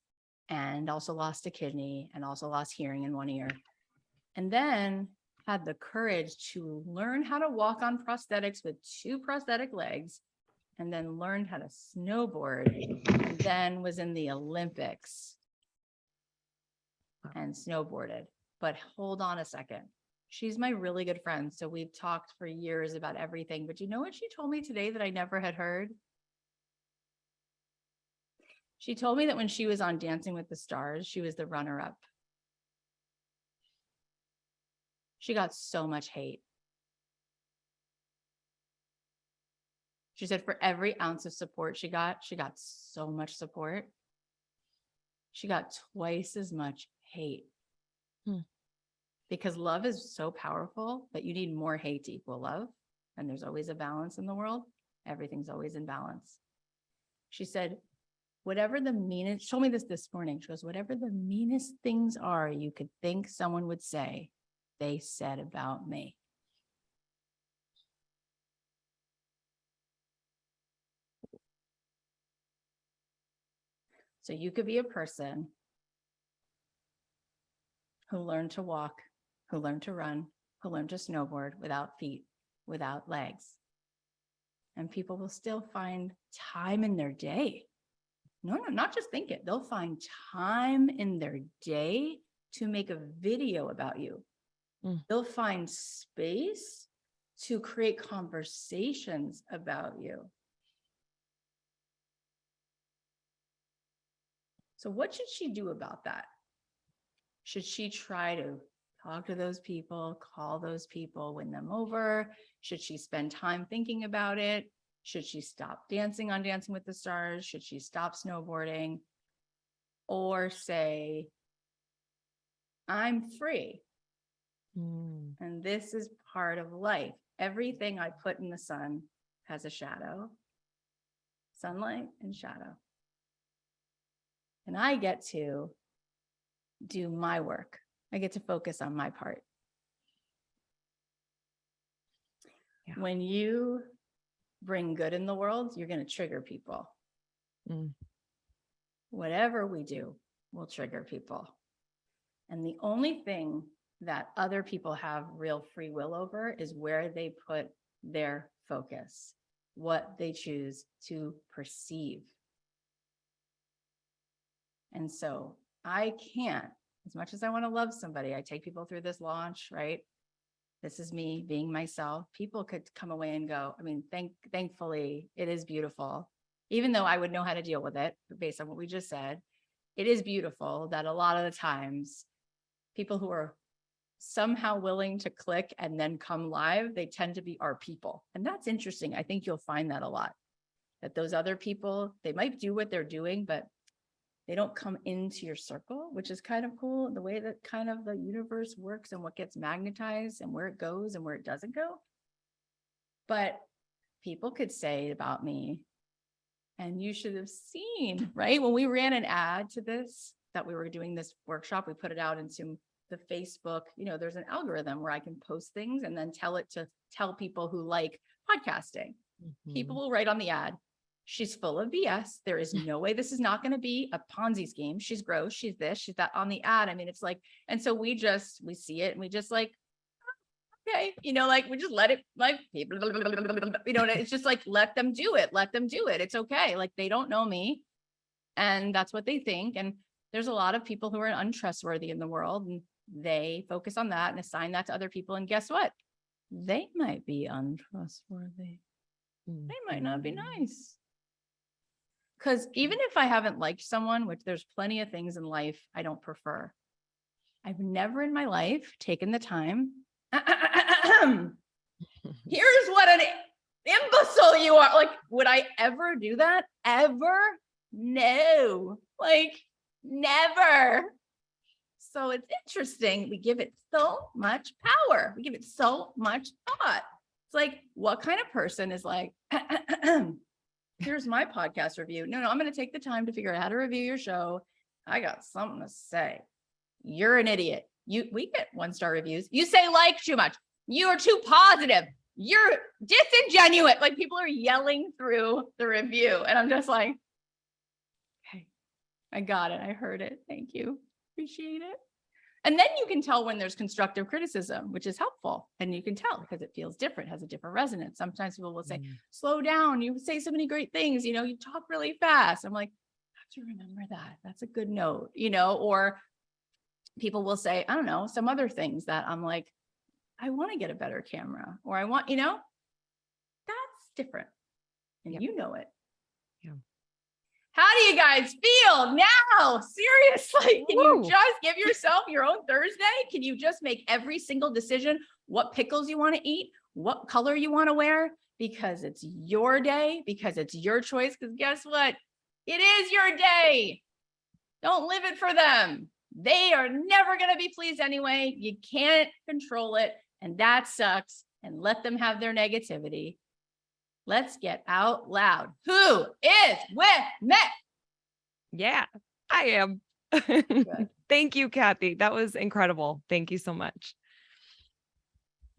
and also lost a kidney and also lost hearing in one ear, and then had the courage to learn how to walk on prosthetics with 2 prosthetic legs, and then learned how to snowboard, and then was in the Olympics and snowboarded. But hold on a second. She's my really good friend. So we've talked for years about everything. But you know what she told me today that I never had heard? She told me that when she was on Dancing with the Stars, she was the runner-up. She got so much hate. She said for every ounce of support she got so much support. She got twice as much hate. Because love is so powerful that you need more hate to equal love. And there's always a balance in the world. Everything's always in balance. She said, whatever the meanest, she told me this morning, she goes, whatever the meanest things are you could think someone would say, they said about me. So you could be a person who learned to walk, who learned to run, who learned to snowboard without feet, without legs. And people will still find time in their day. No, not just think it. They'll find time in their day to make a video about you. They'll find space to create conversations about you. So what should she do about that? Should she try to talk to those people, call those people, win them over? Should she spend time thinking about it? Should she stop dancing on Dancing with the Stars? Should she stop snowboarding? Or say, I'm free. And this is part of life. Everything I put in the sun has a shadow, sunlight and shadow. And I get to do my work. I get to focus on my part. Yeah. When you bring good in the world, you're going to trigger people. Whatever we do will trigger people. And the only thing that other people have real free will over is where they put their focus, what they choose to perceive. And so I can't, as much as I want to love somebody, I take people through this launch, right? This is me being myself. People could come away and go, I mean, thankfully, it is beautiful. Even though I would know how to deal with it based on what we just said, it is beautiful that a lot of the times people who are somehow willing to click and then come live, they tend to be our people. And that's interesting. I think you'll find that a lot, that those other people, they might do what they're doing, but they don't come into your circle, which is kind of cool. The way that kind of the universe works and what gets magnetized and where it goes and where it doesn't go. But people could say about me, and you should have seen, right? When we ran an ad to this, that we were doing this workshop, we put it out into the Facebook, there's an algorithm where I can post things and then tell it to tell people who like podcasting. People will write on the ad, she's full of BS. There is no way this is not going to be a Ponzi scheme. She's gross. She's this, she's that on the ad. I mean, it's like, and so we see it and we just like, okay, we just let it people, it's just like, let them do it. Let them do it. It's okay. Like they don't know me and that's what they think. And there's a lot of people who are untrustworthy in the world and they focus on that and assign that to other people. And guess what? They might be untrustworthy. They might not be nice. Because even if I haven't liked someone, which there's plenty of things in life I don't prefer, I've never in my life taken the time. Here's what an imbecile you are. Like, would I ever do that? Ever? No. Like, never. So it's interesting. We give it so much power. We give it so much thought. It's like, what kind of person is like, here's my podcast review. No, I'm going to take the time to figure out how to review your show. I got something to say. You're an idiot. We get 1-star reviews. You say like too much. You are too positive. You're disingenuous. Like people are yelling through the review. And I'm just like, okay, I got it. I heard it. Thank you. Appreciate it. And then you can tell when there's constructive criticism, which is helpful. And you can tell because it feels different, has a different resonance. Sometimes people will say, slow down. You say so many great things. You talk really fast. I'm like, I have to remember that. That's a good note, or people will say, I don't know, some other things that I'm like, I want to get a better camera or I want, that's different. And you know it. Yeah. How do you guys feel now? Seriously, can you just give yourself your own Thursday? Can you just make every single decision, what pickles you want to eat, what color you want to wear? Because it's your day, because it's your choice. Because guess what? It is your day. Don't live it for them. They are never going to be pleased anyway. You can't control it. And that sucks. And let them have their negativity. Let's get out loud. Who is with me? Yeah, I am. Thank you, Cathy. That was incredible. Thank you so much.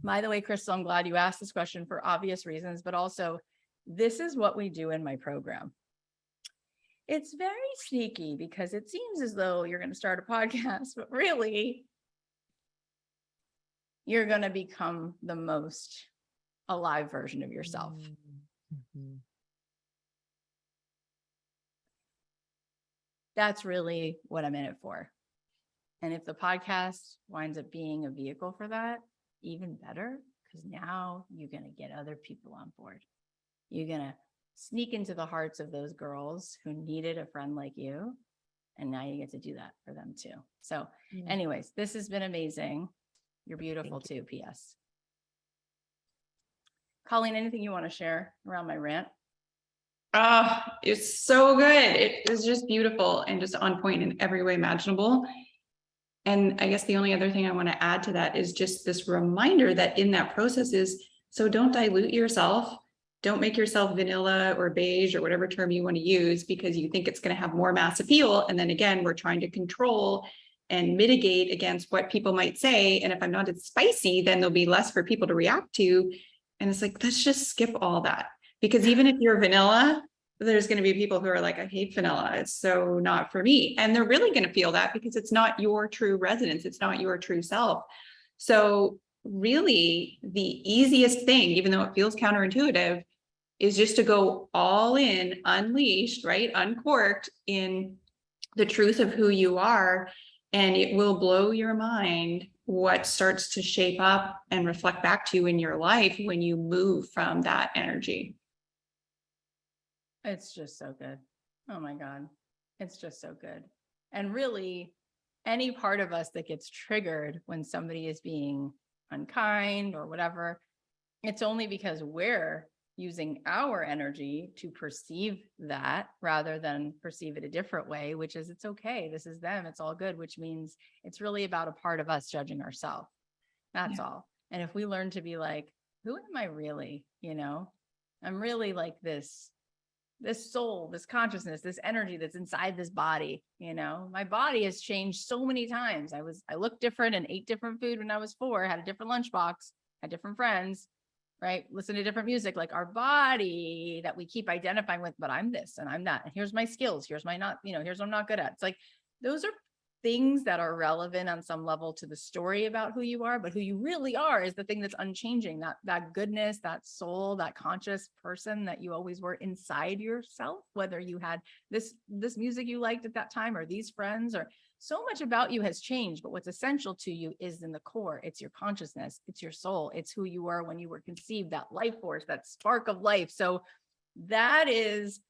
By the way, Crystal, I'm glad you asked this question for obvious reasons, but also this is what we do in my program. it's very sneaky because it seems as though you're going to start a podcast, but really you're going to become the most alive version of yourself. Mm-hmm. That's really what I'm in it for. And if the podcast winds up being a vehicle for that, even better, because now you're going to get other people on board. You're going to sneak into the hearts of those girls who needed a friend like you. And now you get to do that for them too. So anyways, this has been amazing. You're beautiful too, P.S. Colleen, anything you want to share around my rant? It's so good. It was just beautiful and just on point in every way imaginable. And I guess the only other thing I want to add to that is just this reminder that in that process is, so don't dilute yourself. Don't make yourself vanilla or beige or whatever term you want to use because you think it's going to have more mass appeal. And then again, we're trying to control and mitigate against what people might say. And if I'm not as spicy, then there'll be less for people to react to. And it's like, let's just skip all that. Because even if you're vanilla, there's going to be people who are like, I hate vanilla. It's so not for me. And they're really going to feel that because it's not your true resonance. It's not your true self. So really the easiest thing, even though it feels counterintuitive, is just to go all in, unleashed, right? Uncorked in the truth of who you are. And it will blow your mind what starts to shape up and reflect back to you in your life when you move from that energy. It's just so good. Oh my God. It's just so good. And really, any part of us that gets triggered when somebody is being unkind or whatever, it's only because we're using our energy to perceive that rather than perceive it a different way, which is it's okay. This is them. It's all good, which means it's really about a part of us judging ourselves. That's all. And if we learn to be like, who am I really? You know, I'm really like this soul, this consciousness, this energy that's inside this body. You know, my body has changed so many times. I looked different and ate different food when I was 4, had a different lunchbox, had different friends, right? Listen to different music, like our body that we keep identifying with, but I'm this and I'm that. And here's my skills. Here's my not, you know, here's what I'm not good at. It's like, those are things that are relevant on some level to the story about who you are, but who you really are is the thing that's unchanging, that goodness, that soul, that conscious person that you always were inside yourself, whether you had this music you liked at that time or these friends, or so much about you has changed, but what's essential to you is in the core. It's your consciousness, it's your soul, it's who you were when you were conceived, that life force, that spark of life. So that is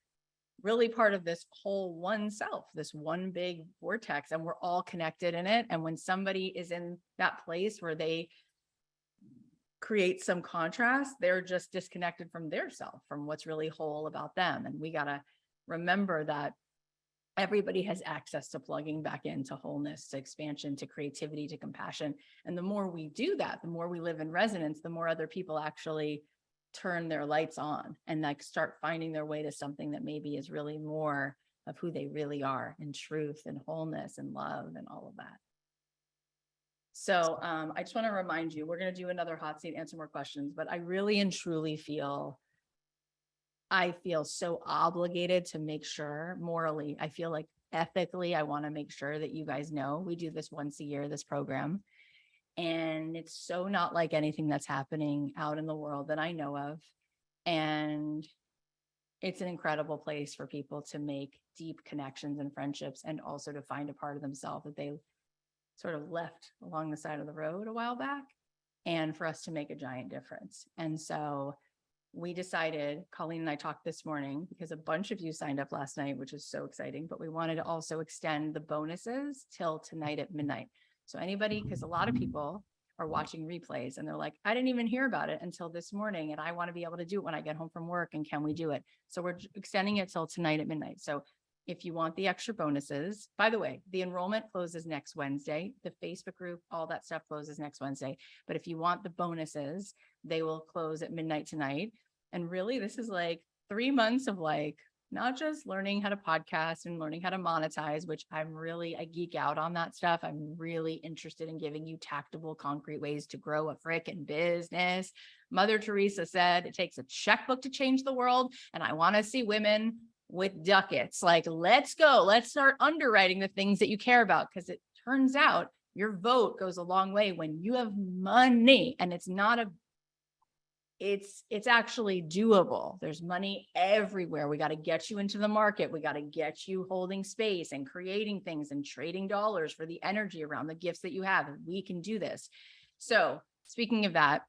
really part of this whole one self, this one big vortex, and we're all connected in it. And when somebody is in that place where they create some contrast, they're just disconnected from their self, from what's really whole about them. And we got to remember that everybody has access to plugging back into wholeness, to expansion, to creativity, to compassion. And the more we do that, the more we live in resonance, the more other people actually turn their lights on and like start finding their way to something that maybe is really more of who they really are, in truth and wholeness and love and all of that. So I just want to remind you, we're going to do another hot seat, answer more questions, but I really and truly feel so obligated to make sure morally, I feel like ethically, I want to make sure that you guys know we do this once a year, this program. And it's so not like anything that's happening out in the world that I know of. And it's an incredible place for people to make deep connections and friendships, and also to find a part of themselves that they sort of left along the side of the road a while back, and for us to make a giant difference. And so we decided, Colleen and I talked this morning, because a bunch of you signed up last night, which is so exciting, but we wanted to also extend the bonuses till tonight at midnight. So anybody, because a lot of people are watching replays and they're like, I didn't even hear about it until this morning, and I want to be able to do it when I get home from work, and can we do it? So we're extending it till tonight at midnight. So if you want the extra bonuses, by the way, the enrollment closes next Wednesday. The Facebook group, all that stuff closes next Wednesday. But if you want the bonuses, they will close at midnight tonight. And really, this is like 3 months of like, not just learning how to podcast and learning how to monetize, which I geek out on that stuff. I'm really interested in giving you tactable, concrete ways to grow a frickin' business. Mother Teresa said it takes a checkbook to change the world. And I want to see women with ducats. Like, let's go. Let's start underwriting the things that you care about. Because it turns out your vote goes a long way when you have money, and it's not a it's actually doable. There's money everywhere. We got to get you into the market. We got to get you holding space and creating things and trading dollars for the energy around the gifts that you have. We can do this. So speaking of that,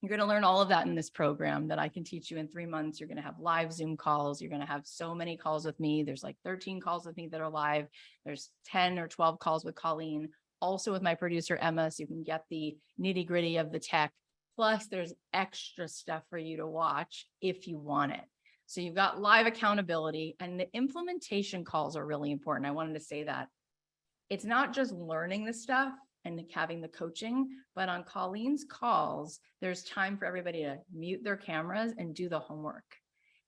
you're going to learn all of that in this program that I can teach you in 3 months. You're going to have live Zoom calls. You're going to have so many calls with me. There's like 13 calls with me that are live. There's 10 or 12 calls with Colleen, also with my producer, Emma. So you can get the nitty gritty of the tech. Plus there's extra stuff for you to watch if you want it. So you've got live accountability, and the implementation calls are really important. I wanted to say that it's not just learning the stuff and having the coaching, but on Colleen's calls, there's time for everybody to mute their cameras and do the homework,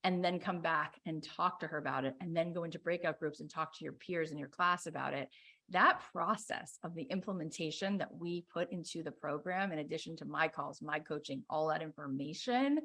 and then come back and talk to her about it, and then go into breakout groups and talk to your peers in your class about it. That process of the implementation that we put into the program, in addition to my calls, my coaching, all that information,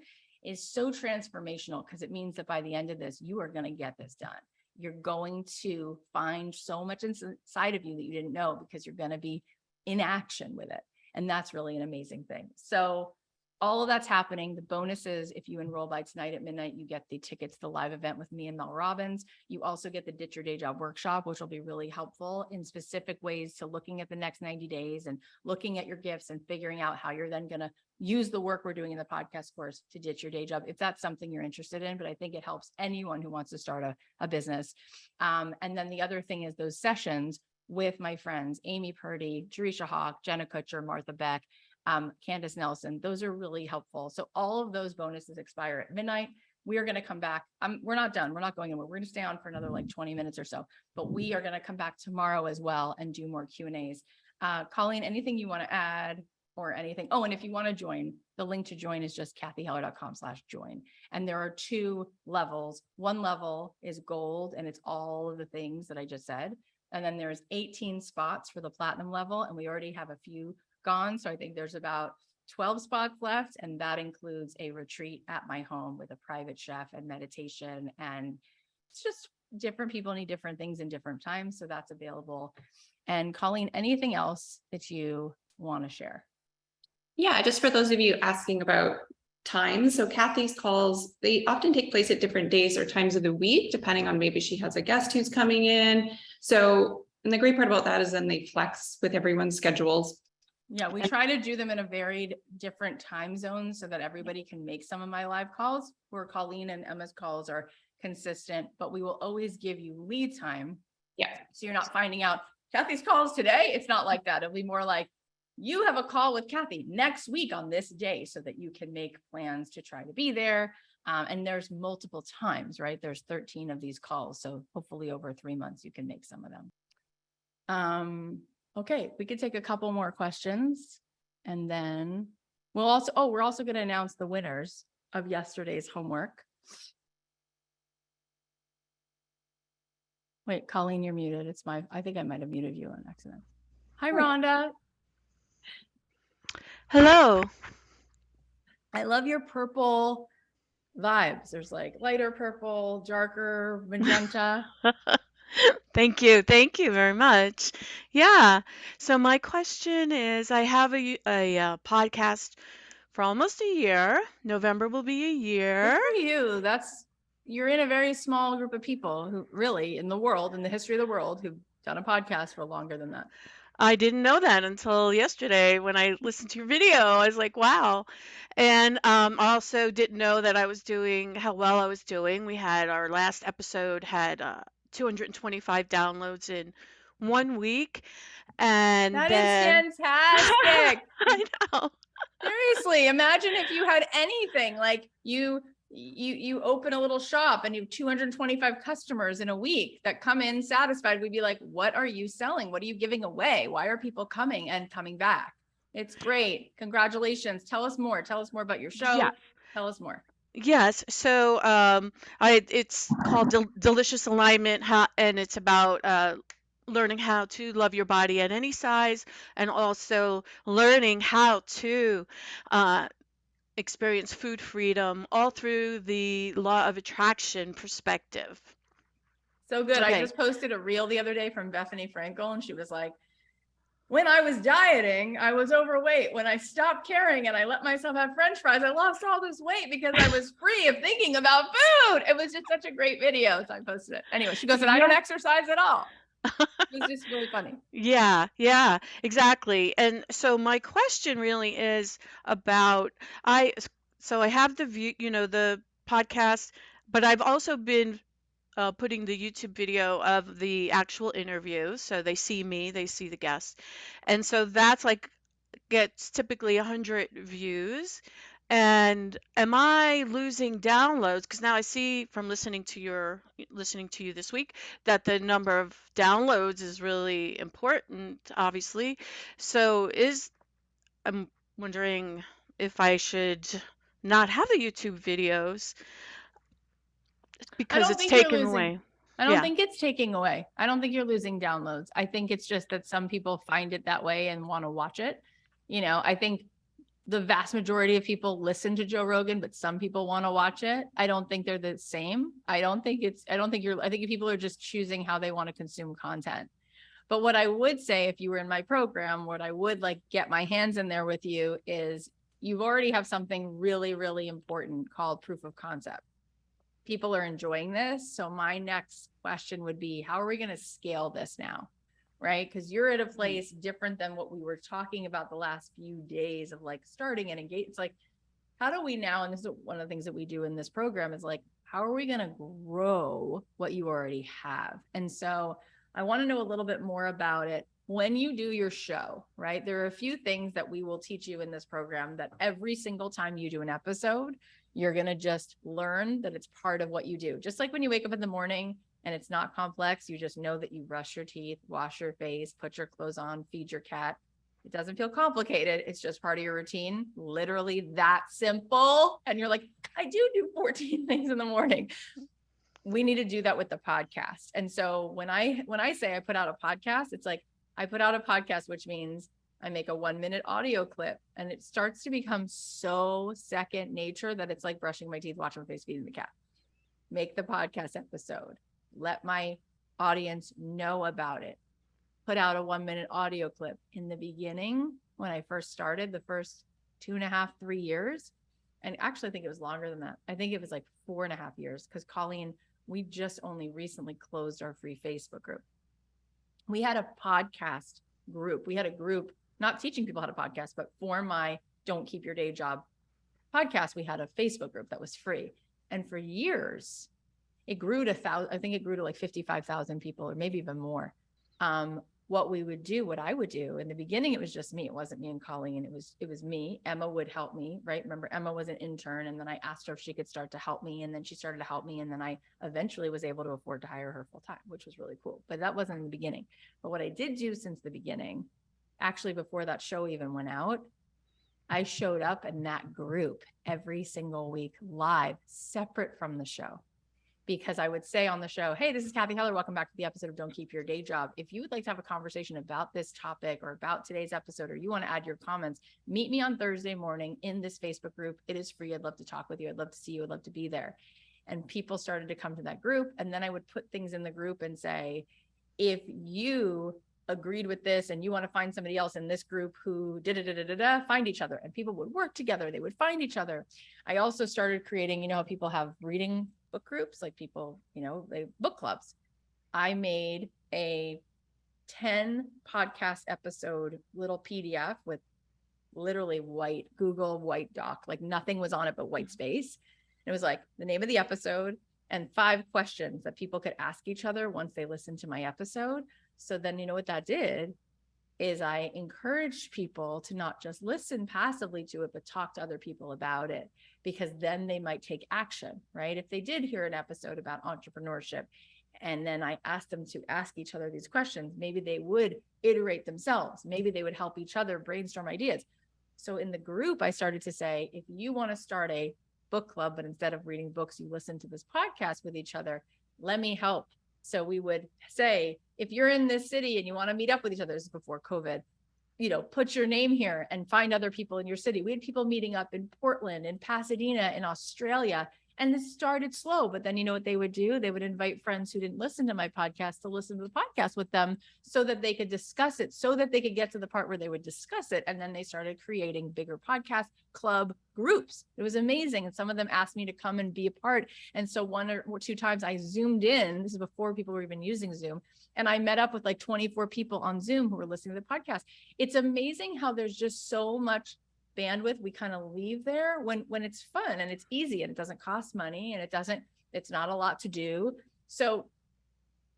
is so transformational, because it means that by the end of this, you are going to get this done. You're going to find so much inside of you that you didn't know, because you're going to be in action with it. And that's really an amazing thing. So all of that's happening. The bonuses, if you enroll by tonight at midnight, you get the tickets to the live event with me and Mel Robbins. You also get the Ditch Your Day Job workshop, which will be really helpful in specific ways to looking at the next 90 days and looking at your gifts and figuring out how you're then going to use the work we're doing in the podcast course to ditch your day job, if that's something you're interested in. But I think it helps anyone who wants to start a business. And then the other thing is those sessions with my friends, Amy Purdy, Jerisha Hawk, Jenna Kutcher, Martha Beck, Candace Nelson. Those are really helpful. So all of those bonuses expire at midnight. We are going to come back. We're not done. We're not going anywhere. We're going to stay on for another like 20 minutes or so, but we are going to come back tomorrow as well and do more Q&As. Colleen, anything you want to add or anything? Oh, and if you want to join, the link to join is just cathyheller.com/join. And there are 2 levels. One level is gold, and it's all of the things that I just said. And then there's 18 spots for the platinum level, and we already have a few gone. So I think there's about 12 spots left, and that includes a retreat at my home with a private chef and meditation. And it's just different people need different things in different times. So that's available. And Colleen, anything else that you want to share? Yeah, just for those of you asking about times. So Cathy's calls, they often take place at different days or times of the week, depending on maybe she has a guest who's coming in. So, and the great part about that is then they flex with everyone's schedules. Yeah, we try to do them in a varied different time zones so that everybody can make some of my live calls, where Colleen and Emma's calls are consistent, but we will always give you lead time. Yeah. So you're not finding out Cathy's calls today. It's not like that. It'll be more like, you have a call with Cathy next week on this day, so that you can make plans to try to be there. And there's multiple times, right? There's 13 of these calls. So hopefully over 3 months, you can make some of them. Okay, we could take a couple more questions, and then we're also going to announce the winners of yesterday's homework. Wait, Colleen, you're muted. I think I might have muted you on accident. Hi, Rhonda. Hello. I love your purple vibes. There's like lighter purple, darker magenta. Thank you. Thank you very much. Yeah. So my question is, I have a podcast for almost a year. November will be a year. Good for you. You're in a very small group of people who really in the world, in the history of the world, who've done a podcast for longer than that. I didn't know that until yesterday when I listened to your video. I was like, wow. And I also didn't know that I was doing how well I was doing. We had our last episode had 225 downloads in 1 week. And That then is fantastic. I know. Seriously, imagine if you had anything like you open a little shop and you have 225 customers in a week that come in satisfied. We'd be like, what are you selling? What are you giving away? Why are people coming and coming back? It's great. Congratulations. Tell us more. Tell us more about your show. Yes. Tell us more. Yes. So it's called Delicious Alignment, and it's about learning how to love your body at any size, and also learning how to experience food freedom all through the law of attraction perspective. So good. I Okay. just posted a reel the other day from Bethany Frankel, and she was like, when I was dieting, I was overweight. When I stopped caring and I let myself have French fries, I lost all this weight because I was free of thinking about food. It was just such a great video. So I posted it. Anyway, she goes, and I don't exercise at all. It was just really funny. Yeah, yeah, exactly. And so my question really is about so I have the view, the podcast, but I've also been putting the YouTube video of the actual interview. So they see me, they see the guests. And so that's like gets typically 100 views. And am I losing downloads? Because now I see from listening to you this week that the number of downloads is really important, obviously. So I'm wondering if I should not have the YouTube videos because it's taken away. I don't Yeah. think it's taking away. I don't think you're losing downloads. I think it's just that some people find it that way and want to watch it. I think the vast majority of people listen to Joe Rogan, but some people want to watch it. I don't think they're the same. I think people are just choosing how they want to consume content. But what I would say, if you were in my program, what I would like get my hands in there with you is you already have something really, really important called proof of concept. People are enjoying this. So my next question would be, how are we going to scale this now? Right? Because you're at a place different than what we were talking about the last few days of like starting and engage. It's like, how do we now, and this is one of the things that we do in this program, is like, how are we going to grow what you already have? And so I want to know a little bit more about it. When you do your show, right? There are a few things that we will teach you in this program that every single time you do an episode, you're going to just learn that it's part of what you do. Just like when you wake up in the morning and it's not complex, you just know that you brush your teeth, wash your face, put your clothes on, feed your cat. It doesn't feel complicated. It's just part of your routine. Literally that simple. And you're like, I do 14 things in the morning. We need to do that with the podcast. And so when I say I put out a podcast, it's like I put out a podcast, which means I make a 1-minute audio clip, and it starts to become so second nature that it's like brushing my teeth, washing my face, feeding the cat. Make the podcast episode. Let my audience know about it. Put out a 1-minute audio clip. In the beginning, when I first started, the first 2.5, 3 years, and actually I think it was longer than that. I think it was like 4.5 years, because Colleen, we just only recently closed our free Facebook group. We had a podcast group. We had a group, not teaching people how to podcast, but for my Don't Keep Your Day Job podcast, we had a Facebook group that was free. And for years, it grew to 1,000. I think it grew to like 55,000 people, or maybe even more. What I would do in the beginning, it was just me. It wasn't me and Colleen. It was me. Emma would help me, right? Remember, Emma was an intern, and then I asked her if she could start to help me. And then she started to help me. And then I eventually was able to afford to hire her full time, which was really cool. But that wasn't in the beginning. But what I did do since the beginning, actually before that show even went out, I showed up in that group every single week live, separate from the show. Because I would say on the show, hey, this is Cathy Heller. Welcome back to the episode of Don't Keep Your Day Job. If you would like to have a conversation about this topic or about today's episode, or you want to add your comments, meet me on Thursday morning in this Facebook group. It is free. I'd love to talk with you. I'd love to see you. I'd love to be there. And people started to come to that group. And then I would put things in the group and say, if you agreed with this and you want to find somebody else in this group who find each other. And people would work together. They would find each other. I also started creating, how people have reading book groups, like people, they book clubs. I made a 10 podcast episode little PDF with literally white Google white doc, like nothing was on it but white space. And it was like the name of the episode and 5 questions that people could ask each other once they listened to my episode. So then, what that did is I encouraged people to not just listen passively to it, but talk to other people about it, because then they might take action, right? If they did hear an episode about entrepreneurship, and then I asked them to ask each other these questions, maybe they would iterate themselves. Maybe they would help each other brainstorm ideas. So in the group, I started to say, if you want to start a book club, but instead of reading books, you listen to this podcast with each other, let me help. So we would say, if you're in this city and you want to meet up with each other, this is before COVID, put your name here and find other people in your city. We had people meeting up in Portland, in Pasadena, in Australia. And this started slow, but then you know what they would do? They would invite friends who didn't listen to my podcast to listen to the podcast with them so that they could discuss it, so that they could get to the part where they would discuss it. And then they started creating bigger podcast club groups. It was amazing. And some of them asked me to come and be a part. And so 1 or 2 times I zoomed in. This is before people were even using Zoom. And I met up with like 24 people on Zoom who were listening to the podcast. It's amazing how there's just so much bandwidth we kind of leave there when it's fun and it's easy and it doesn't cost money and it's not a lot to do. So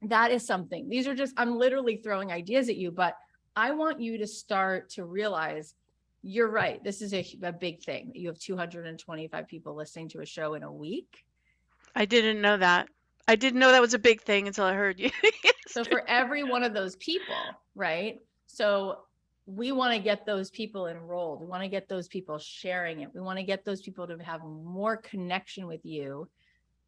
that is something. These are just, I'm literally throwing ideas at you, but I want you to start to realize you're right. This is a big thing. You have 225 people listening to a show in a week. I didn't know that. I didn't know that was a big thing until I heard you. So for every one of those people, right? So we want to get those people enrolled. We want to get those people sharing it. We want to get those people to have more connection with you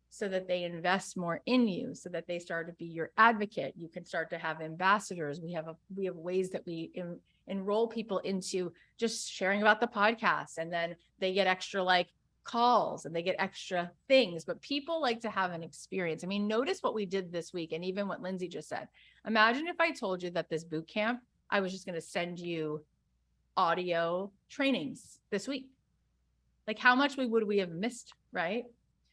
so that they invest more in you, so that they start to be your advocate. You can start to have ambassadors. We have ways that we enroll people into just sharing about the podcast, and then they get extra like calls and they get extra things, but people like to have an experience. I mean, notice what we did this week. And even what Lindsay just said, imagine if I told you that this boot camp, I was just going to send you audio trainings this week. Like how much would we have missed, right?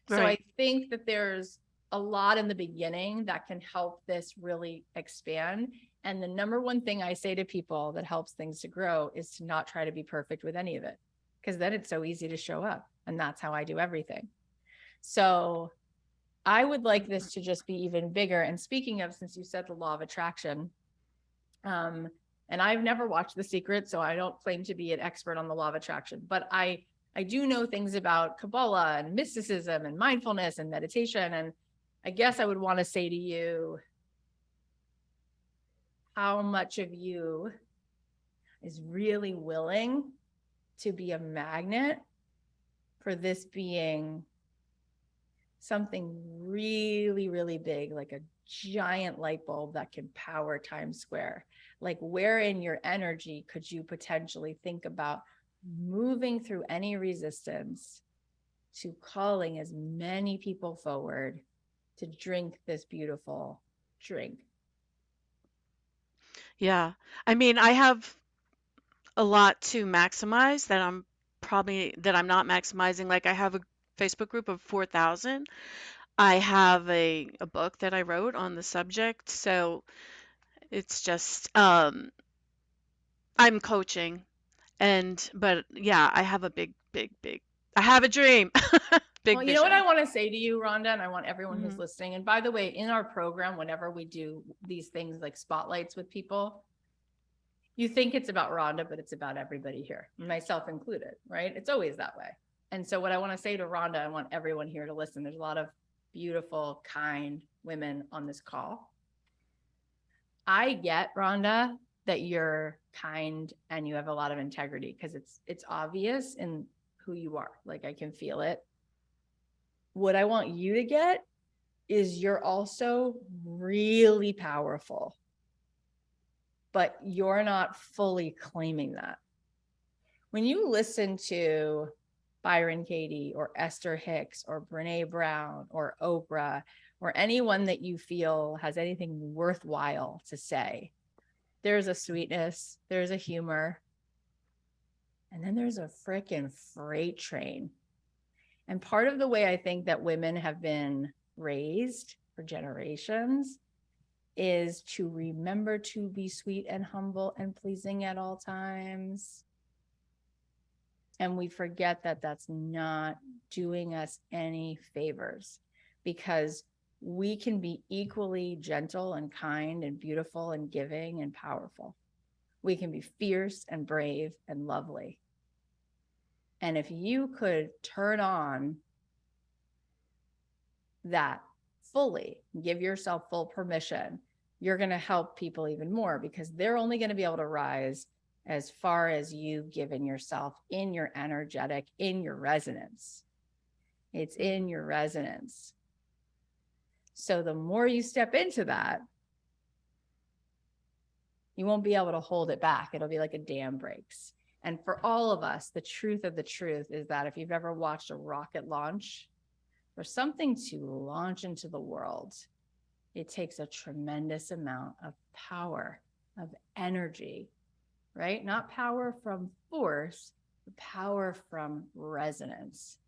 So I think that there's a lot in the beginning that can help this really expand. And the number one thing I say to people that helps things to grow is to not try to be perfect with any of it, because then it's so easy to show up. And that's how I do everything. So I would like this to just be even bigger. And speaking of, since you said the law of attraction, and I've never watched The Secret, so I don't claim to be an expert on the law of attraction, but I do know things about Kabbalah and mysticism and mindfulness and meditation. And I guess I would want to say to you, how much of you is really willing to be a magnet for this being something really, really big, like a giant light bulb that can power Times Square? Like, where in your energy could you potentially think about moving through any resistance to calling as many people forward to drink this beautiful drink? Yeah. I mean, I have a lot to maximize that I'm not maximizing. Like I have a Facebook group of 4,000. I have a book that I wrote on the subject. So it's just I'm coaching but yeah, I have a big I have a dream. Big Well, you know what I vision. want to say to you, Rhonda, and I want everyone who's listening. And by the way, in our program, whenever we do these things like spotlights with people, you think it's about Rhonda, but it's about everybody here, myself included, right? It's always that way. And so what I want to say to Rhonda, I want everyone here to listen. There's a lot of beautiful, kind women on this call. I get, Rhonda, that you're kind and you have a lot of integrity because it's obvious in who you are. Like I can feel it. What I want you to get is you're also really powerful, but you're not fully claiming that. When you listen to Byron Katie or Esther Hicks or Brene Brown or Oprah or anyone that you feel has anything worthwhile to say, there's a sweetness, there's a humor, and then there's a freaking freight train. And part of the way I think that women have been raised for generations is to remember to be sweet and humble and pleasing at all times. And we forget that that's not doing us any favors, because we can be equally gentle and kind and beautiful and giving and powerful. We can be fierce and brave and lovely. And if you could turn on that fully, give yourself full permission, you're going to help people even more, because they're only going to be able to rise as far as you've given yourself in your energetic, in your resonance. It's in your resonance. So the more you step into that, You won't be able to hold it back. It'll be like a dam breaks. And for all of us, the truth of the truth is that if you've ever watched a rocket launch, for something to launch into the world, it takes a tremendous amount of power, of energy, right? Not power from force, but power from resonance.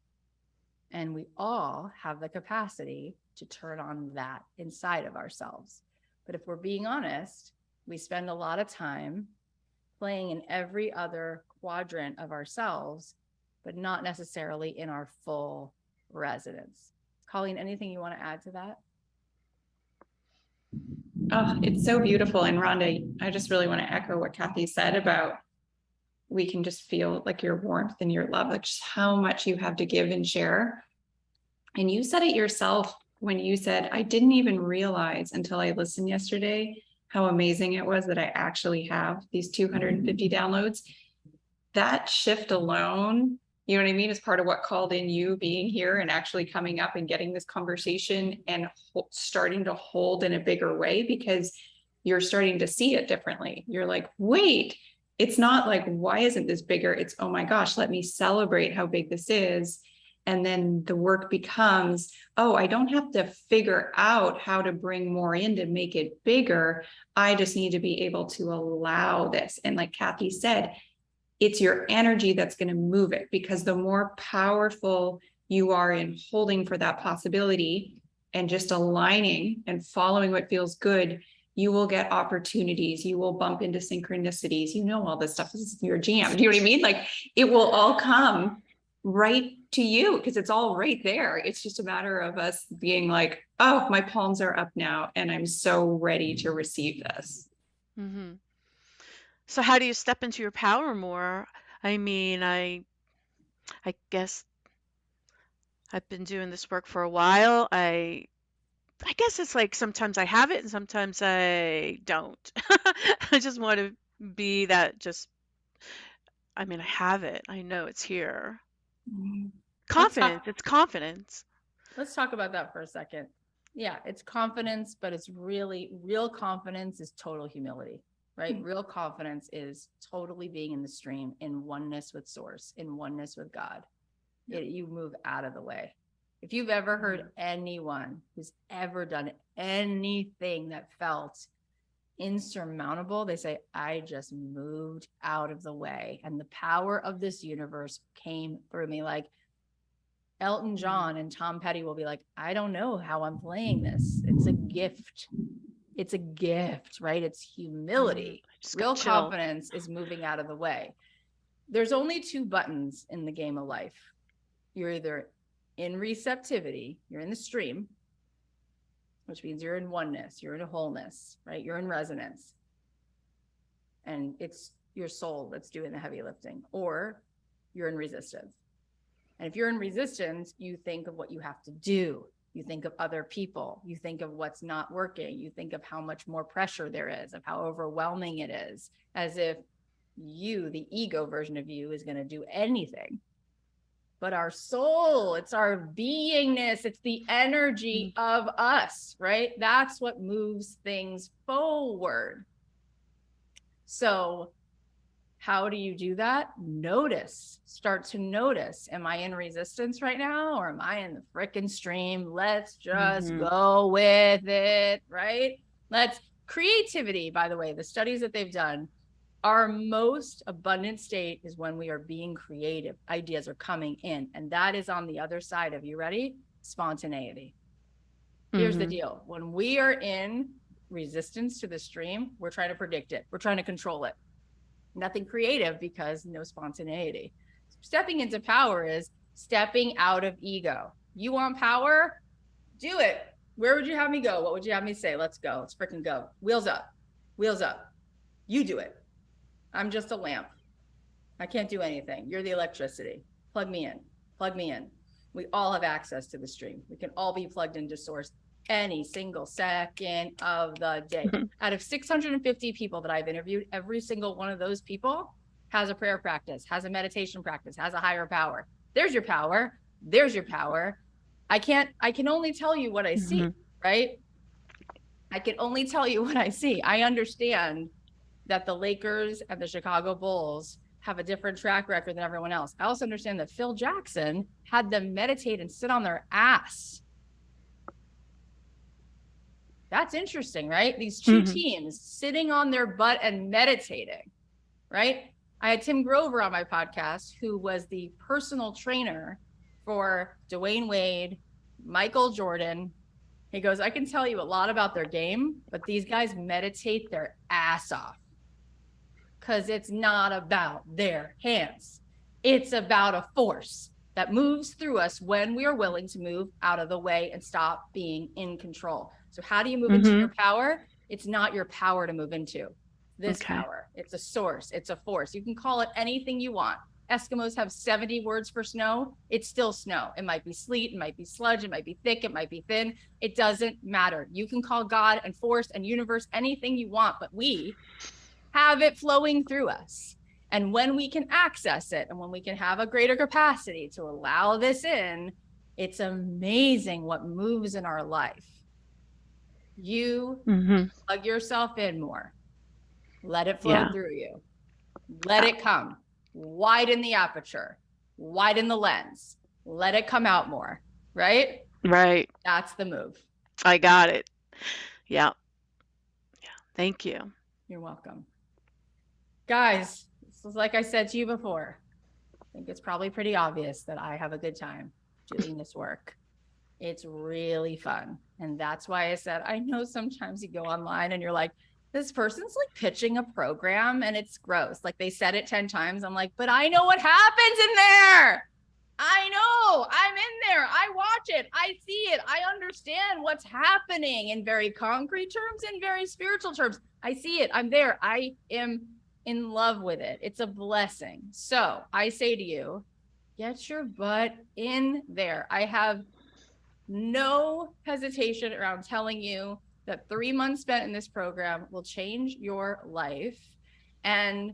And we all have the capacity to turn on that inside of ourselves. But if we're being honest, we spend a lot of time playing in every other quadrant of ourselves, but not necessarily in our full resonance. Colleen, anything you want to add to that? Oh, it's so beautiful. And Rhonda, I just really want to echo what Cathy said about we can just feel like your warmth and your love, like just how much you have to give and share. And you said it yourself when you said, I didn't even realize until I listened yesterday how amazing it was that I actually have these 250 downloads. That shift alone, you know what I mean, is part of what called in you being here and actually coming up and getting this conversation and starting to hold in a bigger way, because you're starting to see it differently. You're like, wait, it's not like, why isn't this bigger? It's, oh my gosh, let me celebrate how big this is. And then the work becomes, oh, I don't have to figure out how to bring more in to make it bigger. I just need to be able to allow this. And like Cathy said, it's your energy that's going to move it, because the more powerful you are in holding for that possibility and just aligning and following what feels good, you will get opportunities. You will bump into synchronicities. You know, all this stuff is your jam. Do you know what I mean? Like it will all come right to you because it's all right there. It's just a matter of us being like, oh, my palms are up now and I'm so ready to receive this. Mm-hmm. So how do you step into your power more? I mean, I guess I've been doing this work for a while. I guess it's like sometimes I have it and sometimes I don't. I just want to be that just, I mean, I have it. I know it's here. Confidence. It's confidence. Let's talk about that for a second. Yeah, it's confidence, but it's really, real confidence is total humility, right? Real confidence is totally being in the stream, in oneness with source, in oneness with God. You move out of the way. If you've ever heard anyone who's ever done anything that felt insurmountable, they say, I just moved out of the way. And the power of this universe came through me. Like Elton John and Tom Petty will be like, I don't know how I'm playing this. It's a gift. It's a gift, right? It's humility. Real confidence is moving out of the way. There's only two buttons in the game of life. You're either in receptivity, you're in the stream, which means you're in oneness, you're in a wholeness, right? You're in resonance. And it's your soul that's doing the heavy lifting, or you're in resistance. And if you're in resistance, you think of what you have to do. You think of other people. You think of what's not working. You think of how much more pressure there is, of how overwhelming it is, as if you, the ego version of you, is going to do anything. But our soul, it's our beingness, it's the energy of us, right? That's what moves things forward. So how do you do that? Notice, start to notice. Am I in resistance right now, or am I in the frickin' stream? Let's just go with it, right? Creativity, by the way, the studies that they've done, our most abundant state is when we are being creative. Ideas are coming in, and that is on the other side of, you ready? Spontaneity. Here's the deal. When we are in resistance to the stream, we're trying to predict it. We're trying to control it. Nothing creative because no spontaneity. Stepping into power is stepping out of ego. You want power? Do it. Where would you have me go? What would you have me say? Let's go. Let's freaking go. Wheels up. Wheels up. You do it. I'm just a lamp. I can't do anything. You're the electricity. Plug me in. Plug me in. We all have access to the stream. We can all be plugged into source any single second of the day. Out of 650 people that I've interviewed, every single one of those people has a prayer practice, has a meditation practice, has a higher power. There's your power. There's your power. I can only tell you what I see, right? I can only tell you what I see. I understand that the Lakers and the Chicago Bulls have a different track record than everyone else. I also understand that Phil Jackson had them meditate and sit on their ass. That's interesting, right? These two teams sitting on their butt and meditating, right? I had Tim Grover on my podcast, who was the personal trainer for Dwayne Wade, Michael Jordan. He goes, I can tell you a lot about their game, but these guys meditate their ass off because it's not about their hands. It's about a force that moves through us when we are willing to move out of the way and stop being in control. So how do you move into your power? It's not your power to move into. This power. It's a source. It's a force. You can call it anything you want. Eskimos have 70 words for snow. It's still snow. It might be sleet. It might be sludge. It might be thick. It might be thin. It doesn't matter. You can call God and force and universe anything you want, but we have it flowing through us. And when we can access it and when we can have a greater capacity to allow this in, it's amazing what moves in our life. You plug yourself in more. Let it flow through you. Let it come. Widen the aperture. Widen the lens. Let it come out more. Right? Right. That's the move. I got it. Yeah. Yeah. Thank you. You're welcome. Guys, this is like I said to you before. I think it's probably pretty obvious that I have a good time doing this work. It's really fun. And that's why I said, I know sometimes you go online and you're like, this person's like pitching a program and it's gross. Like they said it 10 times. I'm like, but I know what happens in there. I know. I'm in there. I watch it. I see it. I understand what's happening in very concrete terms and very spiritual terms. I see it. I'm there. I am in love with it. It's a blessing. So I say to you, get your butt in there. I have no hesitation around telling you that 3 months spent in this program will change your life. And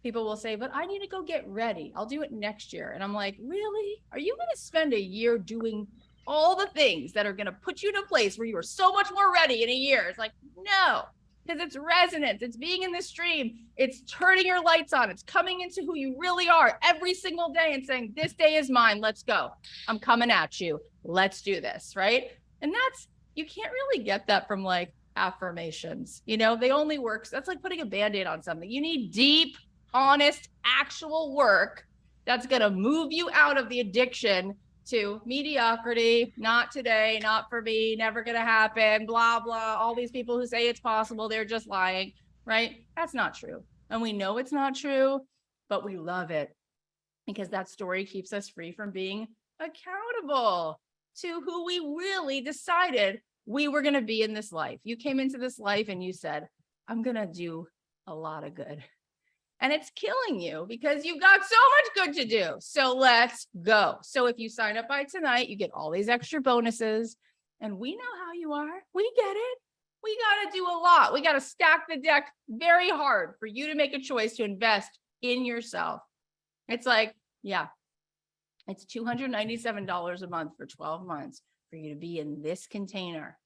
people will say, but I need to go get ready. I'll do it next year. And I'm like, really? Are you going to spend a year doing all the things that are going to put you in a place where you are so much more ready in a year? It's like, no, because it's resonance. It's being in the stream. It's turning your lights on. It's coming into who you really are every single day and saying, this day is mine. Let's go. I'm coming at you. Let's do this. Right. And you can't really get that from like affirmations. You know, they only work. That's like putting a Band-Aid on something. You need deep, honest, actual work that's going to move you out of the addiction to mediocrity, not today, not for me, never going to happen, blah, blah. All these people who say it's possible, they're just lying, right? That's not true. And we know it's not true, but we love it because that story keeps us free from being accountable to who we really decided we were going to be in this life. You came into this life and you said, I'm going to do a lot of good. And it's killing you because you've got so much good to do. So let's go. So if you sign up by tonight, you get all these extra bonuses. And we know how you are. We get it. We got to do a lot. We got to stack the deck very hard for you to make a choice to invest in yourself. It's like, yeah, it's $297 a month for 12 months for you to be in this container.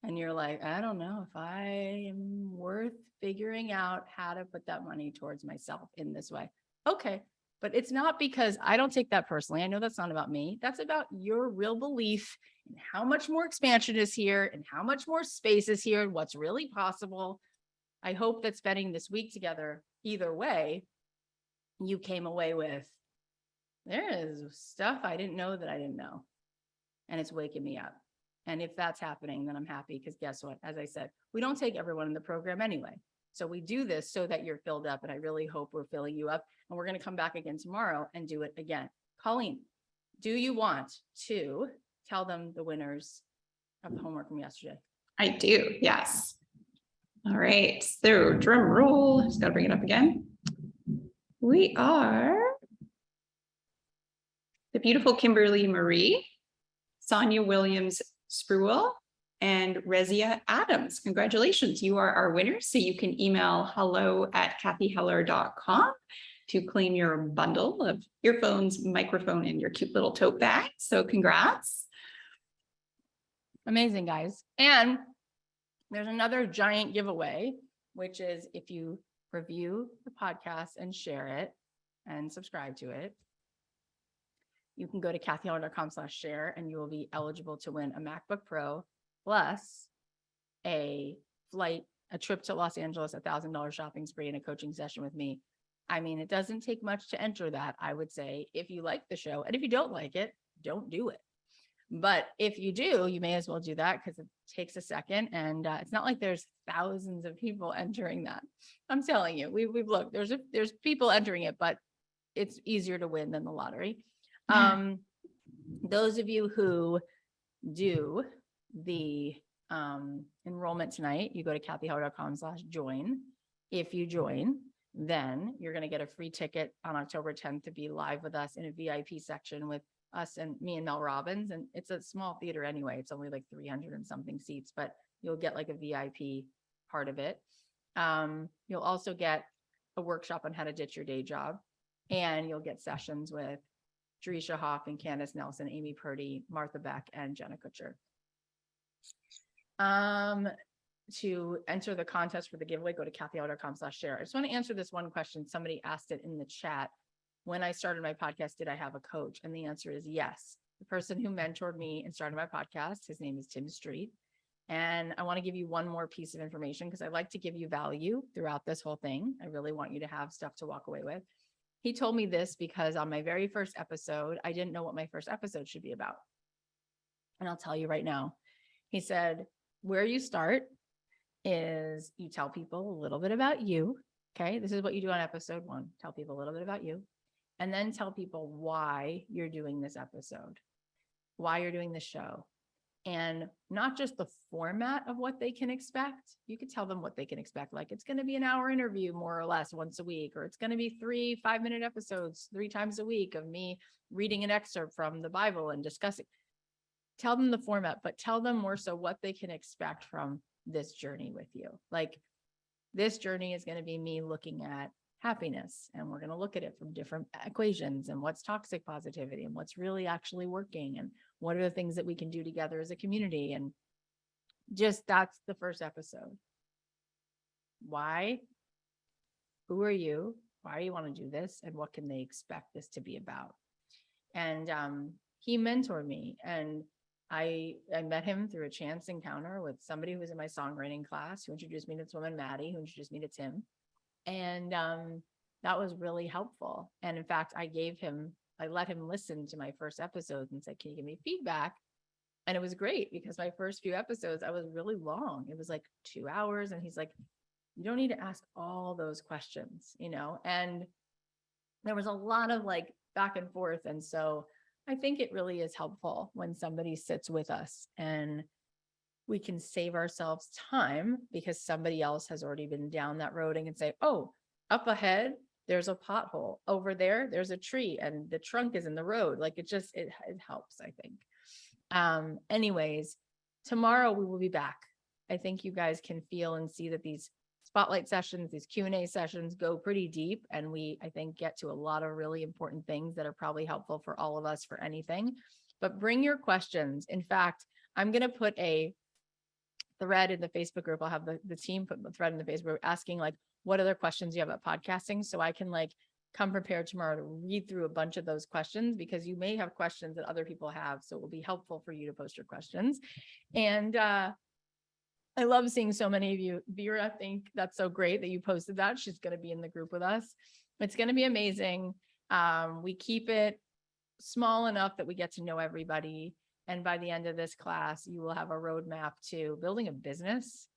And you're like, I don't know if I am worth figuring out how to put that money towards myself in this way. Okay. But it's not because I don't take that personally. I know that's not about me. That's about your real belief in how much more expansion is here and how much more space is here and what's really possible. I hope that spending this week together, either way, you came away with, there is stuff I didn't know that I didn't know. And it's waking me up. And if that's happening, then I'm happy because guess what? As I said, we don't take everyone in the program anyway. So we do this so that you're filled up. And I really hope we're filling you up. And we're going to come back again tomorrow and do it again. Colleen, do you want to tell them the winners of the homework from yesterday? I do. Yes. All right. So drum roll. Just got to bring it up again. We are the beautiful Kimberly Marie, Sonia Williams Spruill, and Rezia Adams. Congratulations. You are our winners. So you can email hello@cathyheller.com to claim your bundle of earphones, microphone, and your cute little tote bag. So congrats. Amazing, guys. And there's another giant giveaway which is if you review the podcast and share it and subscribe to it, you can go to cathyheller.com/share and you will be eligible to win a MacBook Pro plus a flight, a trip to Los Angeles, $1,000 shopping spree, and a coaching session with me. I mean, it doesn't take much to enter that, I would say, if you like the show. And if you don't like it, don't do it. But if you do, you may as well do that because it takes a second. And it's not like there's thousands of people entering that. I'm telling you, we've looked, there's people entering it, but it's easier to win than the lottery. Those of you who do the enrollment tonight, you go to cathyheller.com/join. If you join, then you're going to get a free ticket on October 10th to be live with us in a VIP section with us and me and Mel Robbins. And it's a small theater anyway. It's only like 300 and something seats, but you'll get like a VIP part of it. You'll also get a workshop on how to ditch your day job, and you'll get sessions with Jerisha Hoff and Candace Nelson, Amy Purdy, Martha Beck, and Jenna Kutcher. To enter the contest for the giveaway, go to cathyheller.com/share. I just want to answer this one question. Somebody asked it in the chat. When I started my podcast, did I have a coach? And the answer is yes. The person who mentored me and started my podcast, his name is Tim Street. And I want to give you one more piece of information because I like to give you value throughout this whole thing. I really want you to have stuff to walk away with. He told me this because on my very first episode, I didn't know what my first episode should be about. And I'll tell you right now. He said, where you start is you tell people a little bit about you. Okay. This is what you do on episode 1. Tell people a little bit about you, and then tell people why you're doing this episode, why you're doing the show, and not just the format of what they can expect. You could tell them what they can expect. Like it's going to be an hour interview, more or less, once a week, or it's going to be 3 5-minute episodes 3 times a week of me reading an excerpt from the Bible and discussing. Tell them the format, but tell them more so what they can expect from this journey with you. Like this journey is going to be me looking at happiness, and we're going to look at it from different equations and what's toxic positivity and what's really actually working and what are the things that we can do together as a community. And just that's the first episode. Why? Who are you? Why do you want to do this? And what can they expect this to be about? And he mentored me, and I met him through a chance encounter with somebody who was in my songwriting class, who introduced me to this woman, Maddie, who introduced me to Tim. And that was really helpful. And in fact, I let him listen to my first episodes and said, can you give me feedback? And it was great because my first few episodes, I was really long. It was like 2 hours. And he's like, you don't need to ask all those questions, and there was a lot of like back and forth. And so I think it really is helpful when somebody sits with us and we can save ourselves time because somebody else has already been down that road and can say, oh, up ahead, there's a pothole. Over there, there's a tree and the trunk is in the road. Like it helps, I think. Anyways, tomorrow we will be back. I think you guys can feel and see that these spotlight sessions, these Q&A sessions go pretty deep. And I think, get to a lot of really important things that are probably helpful for all of us for anything. But bring your questions. In fact, I'm going to put a thread in the Facebook group. I'll have the team put the thread in the Facebook group asking like, what other questions you have about podcasting? So I can like come prepared tomorrow to read through a bunch of those questions because you may have questions that other people have. So it will be helpful for you to post your questions. And, I love seeing so many of you. Vera, I think that's so great that you posted that. She's going to be in the group with us. It's going to be amazing. We keep it small enough that we get to know everybody. And by the end of this class, you will have a roadmap to building a business,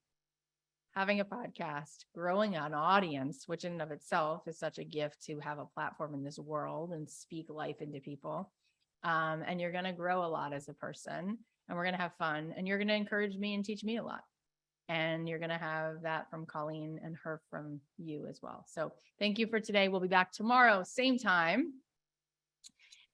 having a podcast, growing an audience, which in and of itself is such a gift to have a platform in this world and speak life into people. And you're going to grow a lot as a person, and we're going to have fun, and you're going to encourage me and teach me a lot. And you're going to have that from Colleen and her from you as well. So thank you for today. We'll be back tomorrow, same time.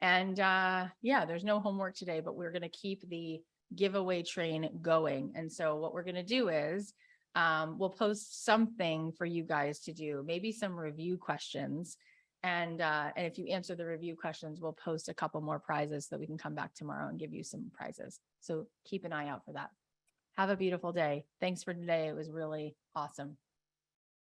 And there's no homework today, but we're going to keep the giveaway train going. And so what we're going to do is we'll post something for you guys to do, maybe some review questions. And if you answer the review questions, we'll post a couple more prizes so that we can come back tomorrow and give you some prizes. So keep an eye out for that. Have a beautiful day. Thanks for today. It was really awesome.